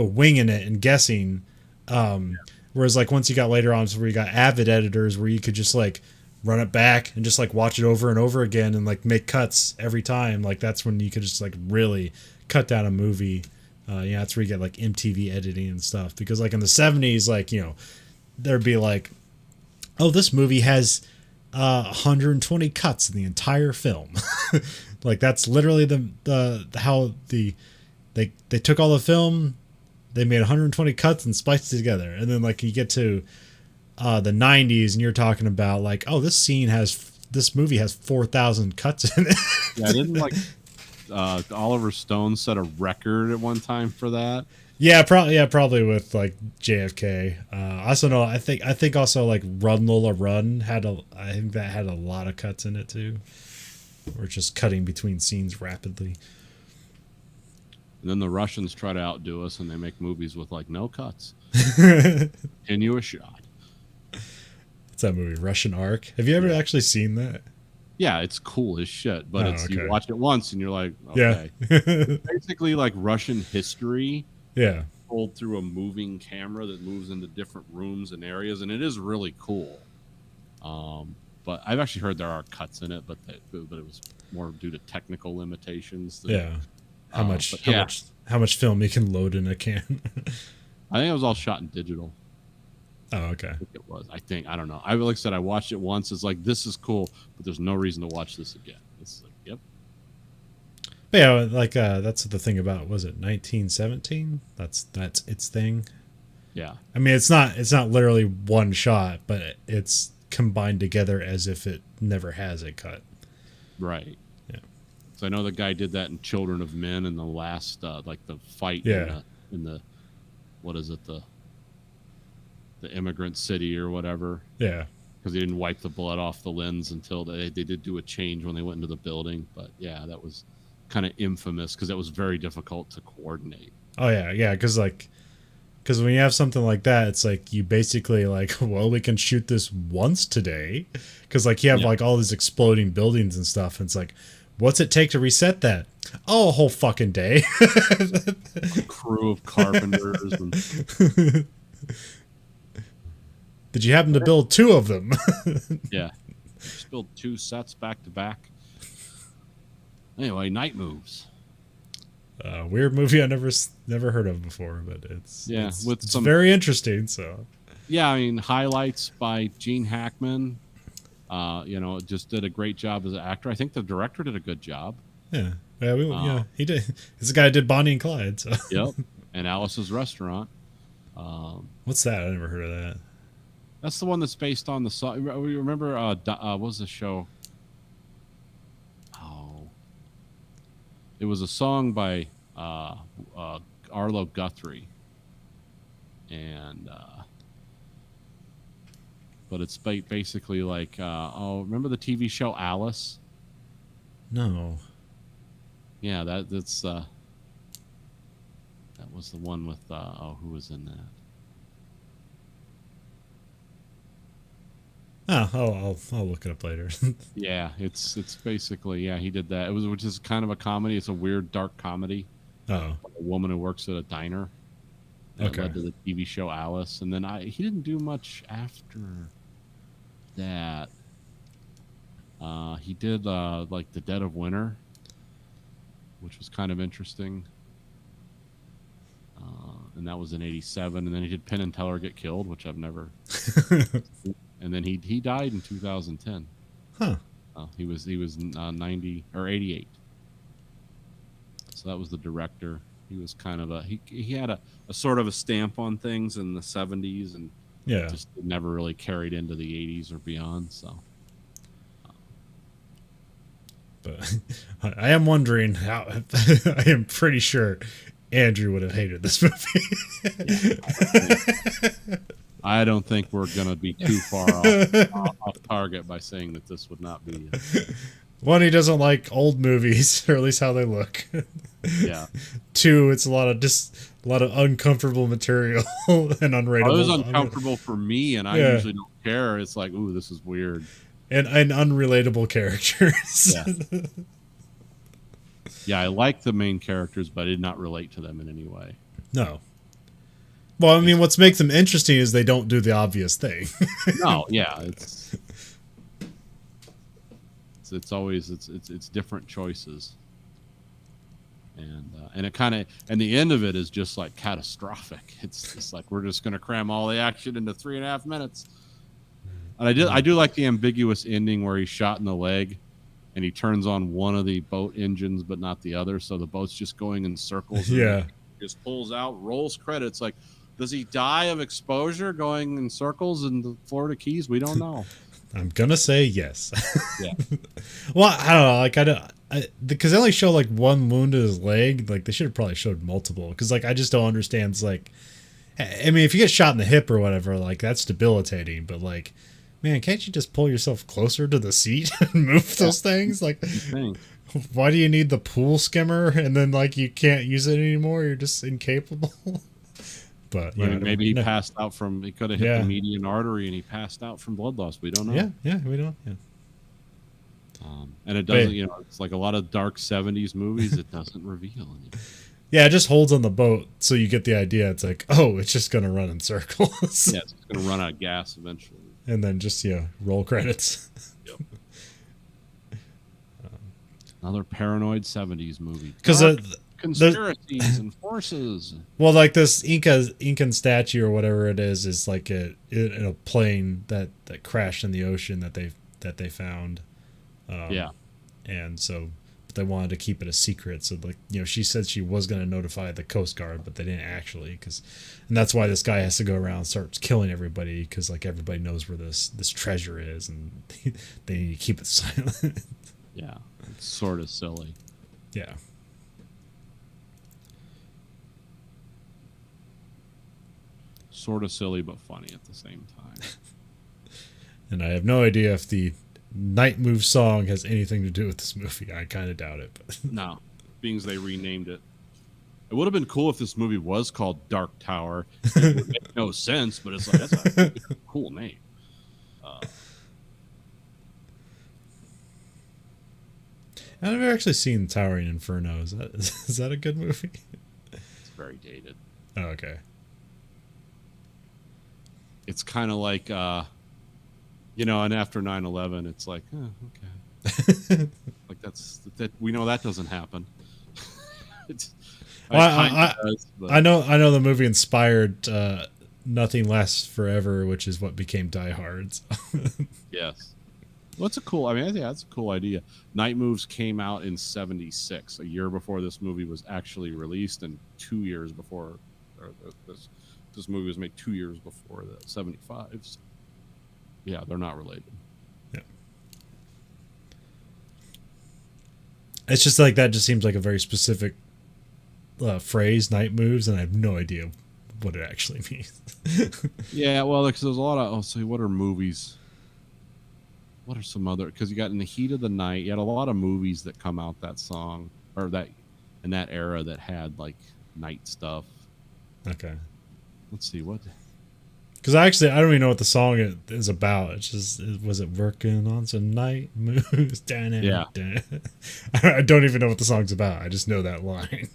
winging it and guessing. Whereas like once you got later on, so where you got avid editors where you could just like run it back and just like watch it over and over again and like make cuts every time. Like that's when you could just like really cut down a movie. Yeah, that's where you get like MTV editing and stuff. Because like in the 70s, like, you know, there'd be like, oh, this movie has 120 cuts in the entire film. Like that's literally the how they took all the film, they made 120 cuts and spliced it together. And then like you get to the 90s and you're talking about like, oh, this movie has 4,000 cuts in it. Yeah, didn't like Oliver Stone set a record at one time for that? Yeah, probably with like JFK. I also know I think also like Run Lola Run I think that had a lot of cuts in it too. Or just cutting between scenes rapidly. And then the Russians try to outdo us and they make movies with like no cuts. Continuous shot. It's that movie Russian Ark. Have you ever actually seen that? Yeah, it's cool as shit, but okay. You watch it once and you're like, okay. Yeah. Basically like Russian history. Yeah. Told through a moving camera that moves into different rooms and areas, and it is really cool. But I've actually heard there are cuts in it, but it was more due to technical limitations. Yeah. How much film you can load in a can? I think it was all shot in digital. Oh, okay. I think it was. I don't know. Like I said, I watched it once. It's like, this is cool, but there's no reason to watch this again. It's like, yep. But yeah, like that's the thing about, was it 1917? That's its thing. Yeah. I mean, it's not literally one shot, but it's combined together as if it never has a cut. Right. Yeah. So I know the guy did that in Children of Men in the last like the fight in the what is it, the immigrant city or whatever. Yeah. Because they didn't wipe the blood off the lens until they did do a change when they went into the building. But yeah, that was kind of infamous because it was very difficult to coordinate. Oh yeah, because when you have something like that, it's like you basically like, well, we can shoot this once today, because like you have like all these exploding buildings and stuff, and it's like, what's it take to reset that? Oh, a whole fucking day. A crew of carpenters. And... Did you happen to build 2 of them? Yeah, just build 2 sets back to back. Anyway, Night Moves. Weird movie I never heard of before, but it's very interesting. So yeah, I mean, highlights by Gene Hackman. Just did a great job as an actor. I think the director did a good job. Yeah, he did. This guy did Bonnie and Clyde. So. Yep, and Alice's Restaurant. What's that? I never heard of that. That's the one that's based on the song. Remember, what was the show? It was a song by Arlo Guthrie, and but it's basically like remember the TV show Alice? No. Yeah, that's that was the one with who was in that? Oh, I'll look it up later. Yeah, it's basically, he did that. Which is kind of a comedy. It's a weird dark comedy. Oh, A woman who works at a diner. That led to the TV show Alice, and then he didn't do much after that. He did like The Dead of Winter, which was kind of interesting. And that was in '87, and then he did Penn and Teller Get Killed, which I've never. And then he died in 2010. Huh. He was 90 or 88. So that was the director. He was kind of he had a sort of a stamp on things in the 70s, and just never really carried into the 80s or beyond. So But I am wondering how. I am pretty sure Andrew would have hated this movie. I don't think we're going to be too far off target by saying that this would not be. One, he doesn't like old movies, or at least how they look. Yeah. Two, it's a lot of uncomfortable material and unrateable. It was uncomfortable for me, and I usually don't care. It's like, ooh, this is weird. And unrelatable characters. Yeah. Yeah, I like the main characters, but I did not relate to them in any way. No. Well, I mean, what's makes them interesting is they don't do the obvious thing. No, yeah, it's always it's different choices, and it kind of, and the end of it is just like catastrophic. It's just like we're just going to cram all the action into 3.5 minutes. And I do like the ambiguous ending where he's shot in the leg, and he turns on one of the boat engines but not the other, so the boat's just going in circles. Yeah, just pulls out, rolls credits. Like, does he die of exposure going in circles in the Florida Keys? We don't know. I'm gonna say yes. Yeah. Well, I don't know. Like because they only show like one wound to his leg. Like they should have probably showed multiple. Because like I just don't understand. It's like, I mean, if you get shot in the hip or whatever, like that's debilitating. But like, man, can't you just pull yourself closer to the seat and move those things? Like, why do you need the pool skimmer and then like you can't use it anymore? You're just incapable. But yeah, maybe he passed out from. He could have hit the median artery and he passed out from blood loss. We don't know. Yeah, we don't. Yeah. And it doesn't. It's like a lot of dark '70s movies. It doesn't reveal anything. Yeah, it just holds on the boat, so you get the idea. It's like, oh, it's just gonna run in circles. Yeah, it's gonna run out of gas eventually. And then just roll credits. Yep. Another paranoid '70s movie. Because conspiracies and forces. Well, like this Incan statue or whatever it is like in a plane that crashed in the ocean that they found. Yeah. And so they wanted to keep it a secret. So like she said she was going to notify the Coast Guard, but they didn't actually. And that's why this guy has to go around and start killing everybody because like everybody knows where this treasure is and they need to keep it silent. Yeah, it's sort of silly. Yeah. Sort of silly, but funny at the same time. And I have no idea if the Night Move song has anything to do with this movie. I kind of doubt it. But. No, being as they renamed it. It would have been cool if this movie was called Dark Tower. It would make no sense, but it's like, that's a cool name. I've never actually seen Towering Inferno. Is that a good movie? It's very dated. Oh, okay. It's kind of like, and after 9/11, it's like, oh, okay. Like that. We know that doesn't happen. I know the movie inspired Nothing Lasts Forever, which is what became Die Hard. Yes. Well, it's a cool. I mean, yeah, that's a cool idea. Night Moves came out in '76, a year before this movie was actually released, and 2 years before, this movie was made 2 years before the '75. So, yeah, they're not related. Yeah. It's just like that. Just seems like a very specific phrase, Night Moves, and I have no idea what it actually means. Yeah, well, because there's a lot of. I'll say, what are movies? What are some other? Because you got In the Heat of the Night. You had a lot of movies that come out that song or that in that era that had like night stuff. Okay. Let's see what. Because I don't even know what the song is about. It's just, was it working on some night moves? Yeah. I don't even know what the song's about. I just know that line.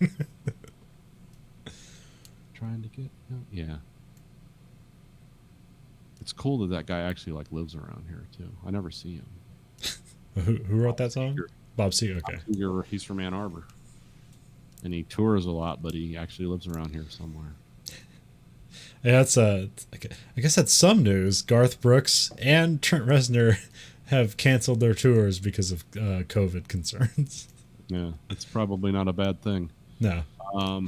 Trying to get. Yeah. It's cool that guy actually like lives around here too. I never see him. Who wrote that song? Bob Seger. Okay. Bob Seger, he's from Ann Arbor, and he tours a lot, but he actually lives around here somewhere. Yeah, that's I guess that's some news. Garth Brooks and Trent Reznor have canceled their tours because of COVID concerns. Yeah, it's probably not a bad thing. No.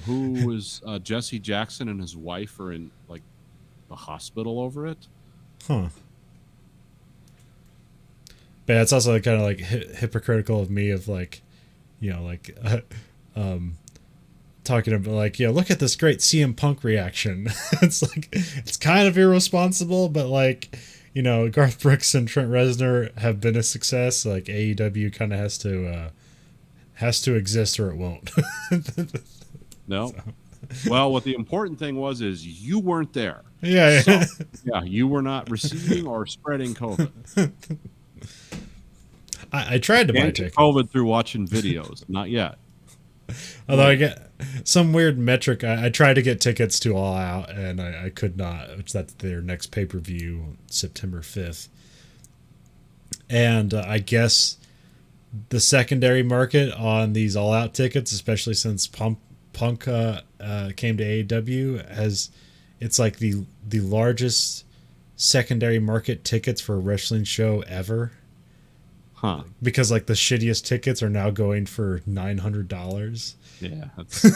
Who was Jesse Jackson and his wife are in like the hospital over it? Huh. But it's also kind of like hypocritical of me of like, like talking about like, look at this great CM Punk reaction. It's like, it's kind of irresponsible, but like, Garth Brooks and Trent Reznor have been a success. Like AEW kind of has to exist or it won't. No. So. Well, what the important thing is you weren't there. Yeah. So, yeah, you were not receiving or spreading COVID. I tried to buy tickets. COVID through watching videos. Not yet. Although I get some weird metric. I tried to get tickets to All Out, and I could not, which that's their next pay-per-view, September 5th. And I guess the secondary market on these All Out tickets, especially since Punk came to AEW, it's like the largest secondary market tickets for a wrestling show ever. Huh. Because like the shittiest tickets are now going for $900. Yeah. That's...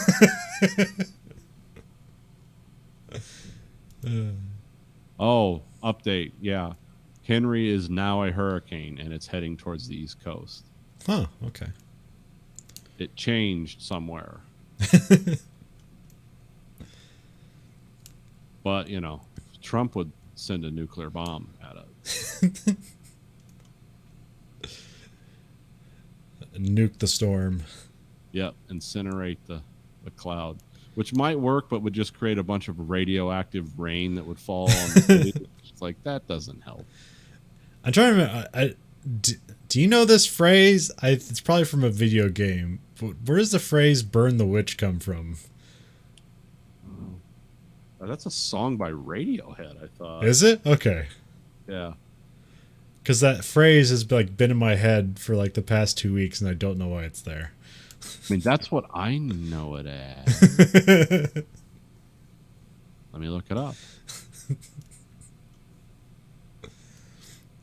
Oh, update. Yeah. Henry is now a hurricane and it's heading towards the East Coast. Huh, okay. It changed somewhere. But, Trump would send a nuclear bomb at it. Nuke the storm. Yep, incinerate the cloud, which might work, but would just create a bunch of radioactive rain that would fall on the city. It's like, that doesn't help. I'm trying to remember. Do you know this phrase? It's probably from a video game. Where does the phrase "burn the witch" come from? That's a song by Radiohead, I thought. Is it? Okay. Yeah. Because that phrase has like been in my head for like the past 2 weeks, and I don't know why it's there. I mean, that's what I know it as. Let me look it up.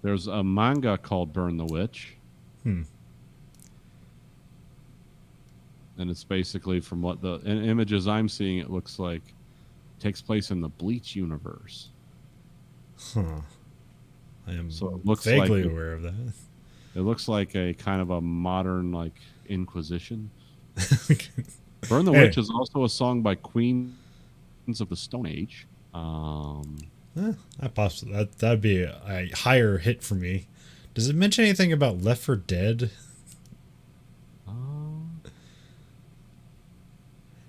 There's a manga called Burn the Witch. And it's basically, from what the images I'm seeing, it looks like it takes place in the Bleach universe. Huh. I am so it looks vaguely like aware of that. It looks like a kind of a modern like Inquisition. Burn the Witch is also a song by Queens of the Stone Age. That'd be a higher hit for me. Does it mention anything about Left 4 Dead?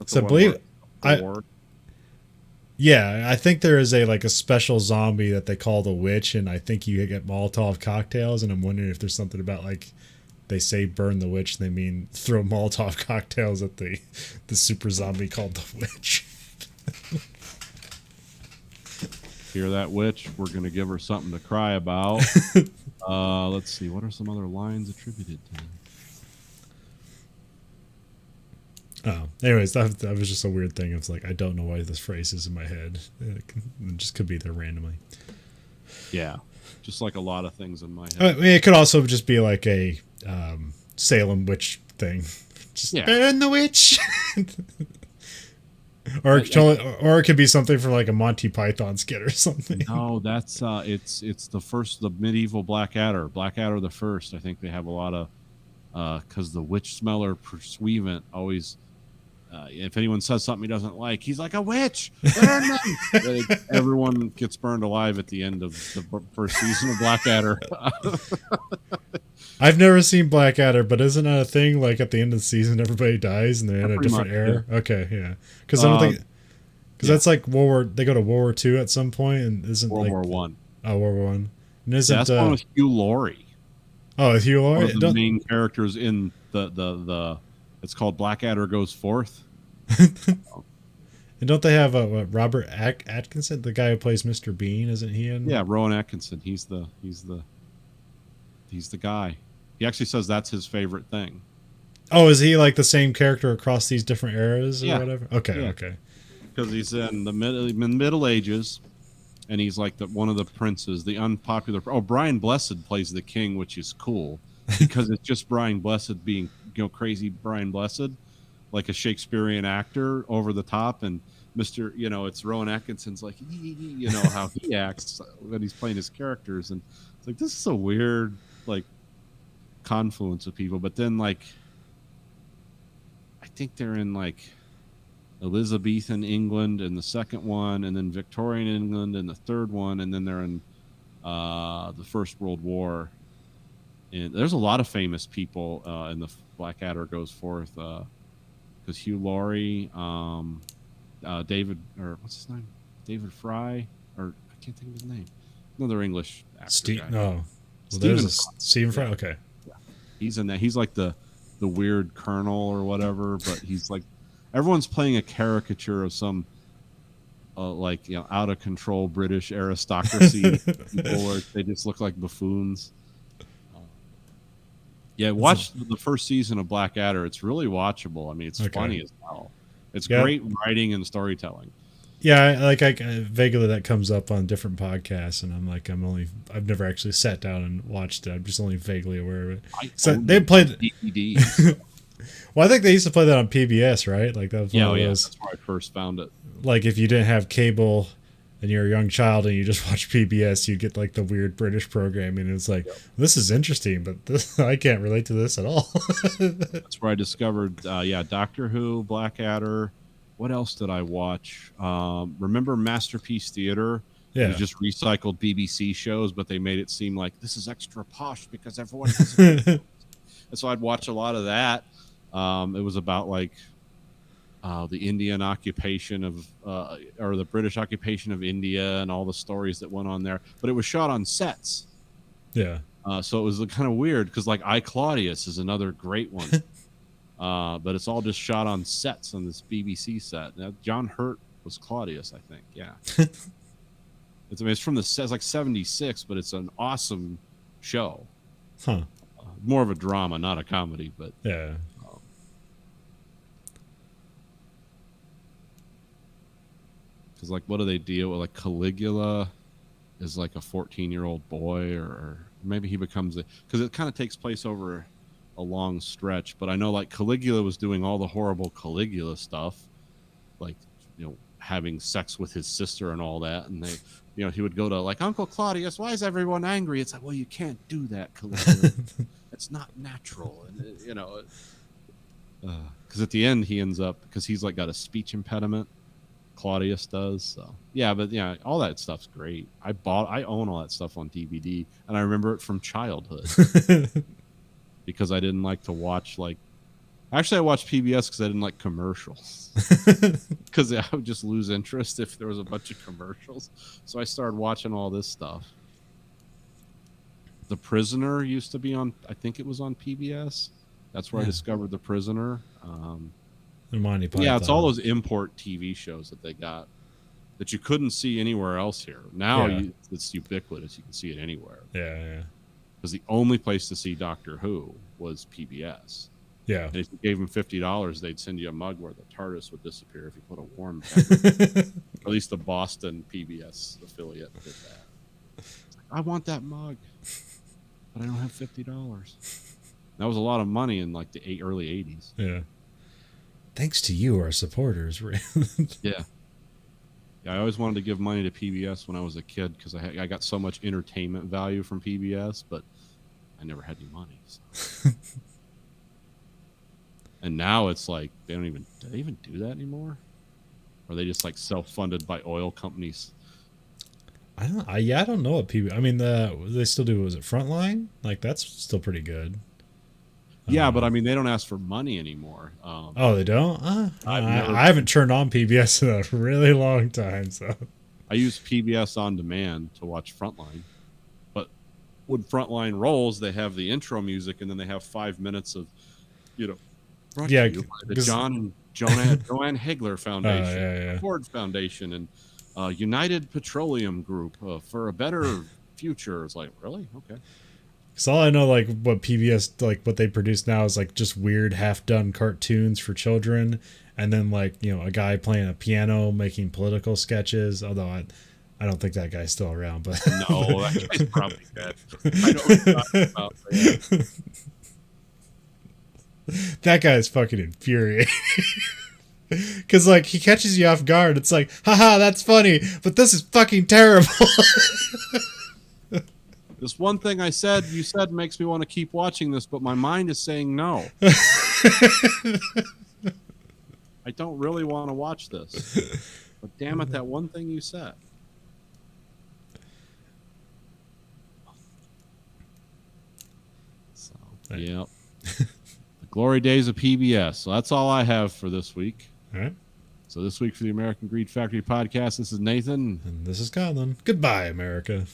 So I believe I think there is a special zombie that they call the witch, and I think you get Molotov cocktails, and I'm wondering if there's something about like they say burn the witch, and they mean throw Molotov cocktails at the super zombie called the witch. Hear that, witch? We're gonna give her something to cry about. Let's see, what are some other lines attributed to her? Oh, anyways, that was just a weird thing. It's like I don't know why this phrase is in my head. It just could be there randomly. Yeah, just like a lot of things in my head. I mean, it could also just be like a Salem witch thing. Just burn the witch. Or it could be something from like a Monty Python skit or something. No, that's it's the medieval Blackadder, Blackadder the First. I think they have a lot of because the witch smeller pursuivant always. If anyone says something he doesn't like, he's like, a witch! Burn them! Everyone gets burned alive at the end of the first season of Blackadder. I've never seen Blackadder, but isn't that a thing? Like at the end of the season, everybody dies and they're in a different era? Yeah. Okay, yeah. Because I don't think... Because that's like World War... They go to World War II at some point, and isn't World like... War One. Oh, World War One. And isn't... that's one with Hugh Laurie. Oh, Hugh Laurie? One of the main characters in the it's called Blackadder Goes Forth. And don't they have Robert Atkinson, the guy who plays Mr. Bean? Isn't he in? Yeah, Rowan Atkinson. He's the guy. He actually says that's his favorite thing. Oh, is he like the same character across these different eras or whatever? Okay, yeah. Okay. Because he's in the Middle Ages, and he's like one of the princes, the unpopular. Oh, Brian Blessed plays the king, which is cool because it's just Brian Blessed being crazy Brian Blessed. Like a Shakespearean actor over the top, and Mr. It's Rowan Atkinson's like, how he acts when he's playing his characters, and it's like, this is so weird. Like, confluence of people. But then, like, I think they're in like Elizabethan England in the second one, and then Victorian England in the third one, and then they're in the First World War. And there's a lot of famous people in the Blackadder Goes Forth, because Hugh Laurie, David, or what's his name, David Fry, or I can't think of his name. Another English actor guy. Well, Stephen there's Stephen Fry. Okay. He's in that. He's like the weird colonel or whatever, but he's like, everyone's playing a caricature of some like, you know, out of control British aristocracy people where they just look like buffoons. Yeah, watch the first season of Blackadder. It's really watchable. I mean, it's funny as hell. It's great writing and storytelling. Yeah, I vaguely that comes up on different podcasts, and I'm like, I've never actually sat down and watched it. I'm just only vaguely aware of it. So they played DVDs. Well, I think they used to play that on PBS, right? Like that was one of those. That's where I first found it. Like if you didn't have cable and you're a young child and you just watch PBS, you get like the weird British programming, and it's like, this is interesting, but this I can't relate to this at all. That's where I discovered, Doctor Who, Blackadder. What else did I watch? Remember Masterpiece Theater? Yeah. It just recycled BBC shows, but they made it seem like this is extra posh because everyone has it. And so I'd watch a lot of that. It was about like the Indian occupation of, or the British occupation of India and all the stories that went on there. But it was shot on sets. Yeah. So it was kind of weird because like I, Claudius is another great one. But it's all just shot on sets on this BBC set. Now, John Hurt was Claudius, I think. Yeah. It's from the set. It's like 76, but it's an awesome show. Huh. More of a drama, not a comedy, but yeah. Because like, what do they deal with? Like Caligula is like a 14-year-old boy, or maybe he becomes because it kind of takes place over a long stretch. But I know like Caligula was doing all the horrible Caligula stuff, like, you know, having sex with his sister and all that, and they, you know, he would go to like, Uncle Claudius, why is everyone angry? It's like, well, you can't do that, Caligula. It's not natural. And you know, because at the end he ends up, because he's like got a speech impediment, Claudius does. So yeah, but yeah, all that stuff's great. I own all that stuff on DVD, and I remember it from childhood. Because I didn't like to watch, like, actually I watched PBS because I didn't like commercials. Because I would just lose interest if there was a bunch of commercials. So I started watching all this stuff. The Prisoner used to be on, I think it was on PBS. That's where I discovered The Prisoner. Monty Python. Yeah, it's all those import TV shows that they got that you couldn't see anywhere else here. Now it's ubiquitous. You can see it anywhere. Yeah. Because the only place to see Doctor Who was PBS. Yeah. And if you gave them $50, they'd send you a mug where the TARDIS would disappear if you put a warm pepper. At least the Boston PBS affiliate did that. It's like, I want that mug, but I don't have $50. That was a lot of money in like the early 80s. Yeah. Thanks to you, our supporters. Yeah. I always wanted to give money to PBS when I was a kid because I got so much entertainment value from PBS, but I never had any money. So. And now it's like do they even do that anymore? Or are they just like self-funded by oil companies? I don't know what PBS. I mean, they still do. Was it Frontline? Like that's still pretty good. Yeah, but I mean, they don't ask for money anymore. Oh, they don't? I haven't turned on PBS in a really long time. So I use PBS On Demand to watch Frontline. But when Frontline rolls, they have the intro music, and then they have 5 minutes of, you know, brought to you by the Joanne Hagler Foundation, Ford Foundation, and United Petroleum Group for a better future. It's like, really? Okay. Because all I know, like what PBS, like what they produce now is like just weird half-done cartoons for children, and then like, you know, a guy playing a piano making political sketches. Although I don't think that guy's still around, but no, that guy's probably dead. I know what you're talking about. Yeah. That guy is fucking infuriating. Because like he catches you off guard. It's like, haha, that's funny, but this is fucking terrible. This one thing you said makes me want to keep watching this, but my mind is saying no. I don't really want to watch this. But damn it, that one thing you said. So, Yep. The glory days of PBS. So that's all I have for this week. all right. So this week for the American Greed Factory podcast, this is Nathan. And this is Colin. Goodbye, America.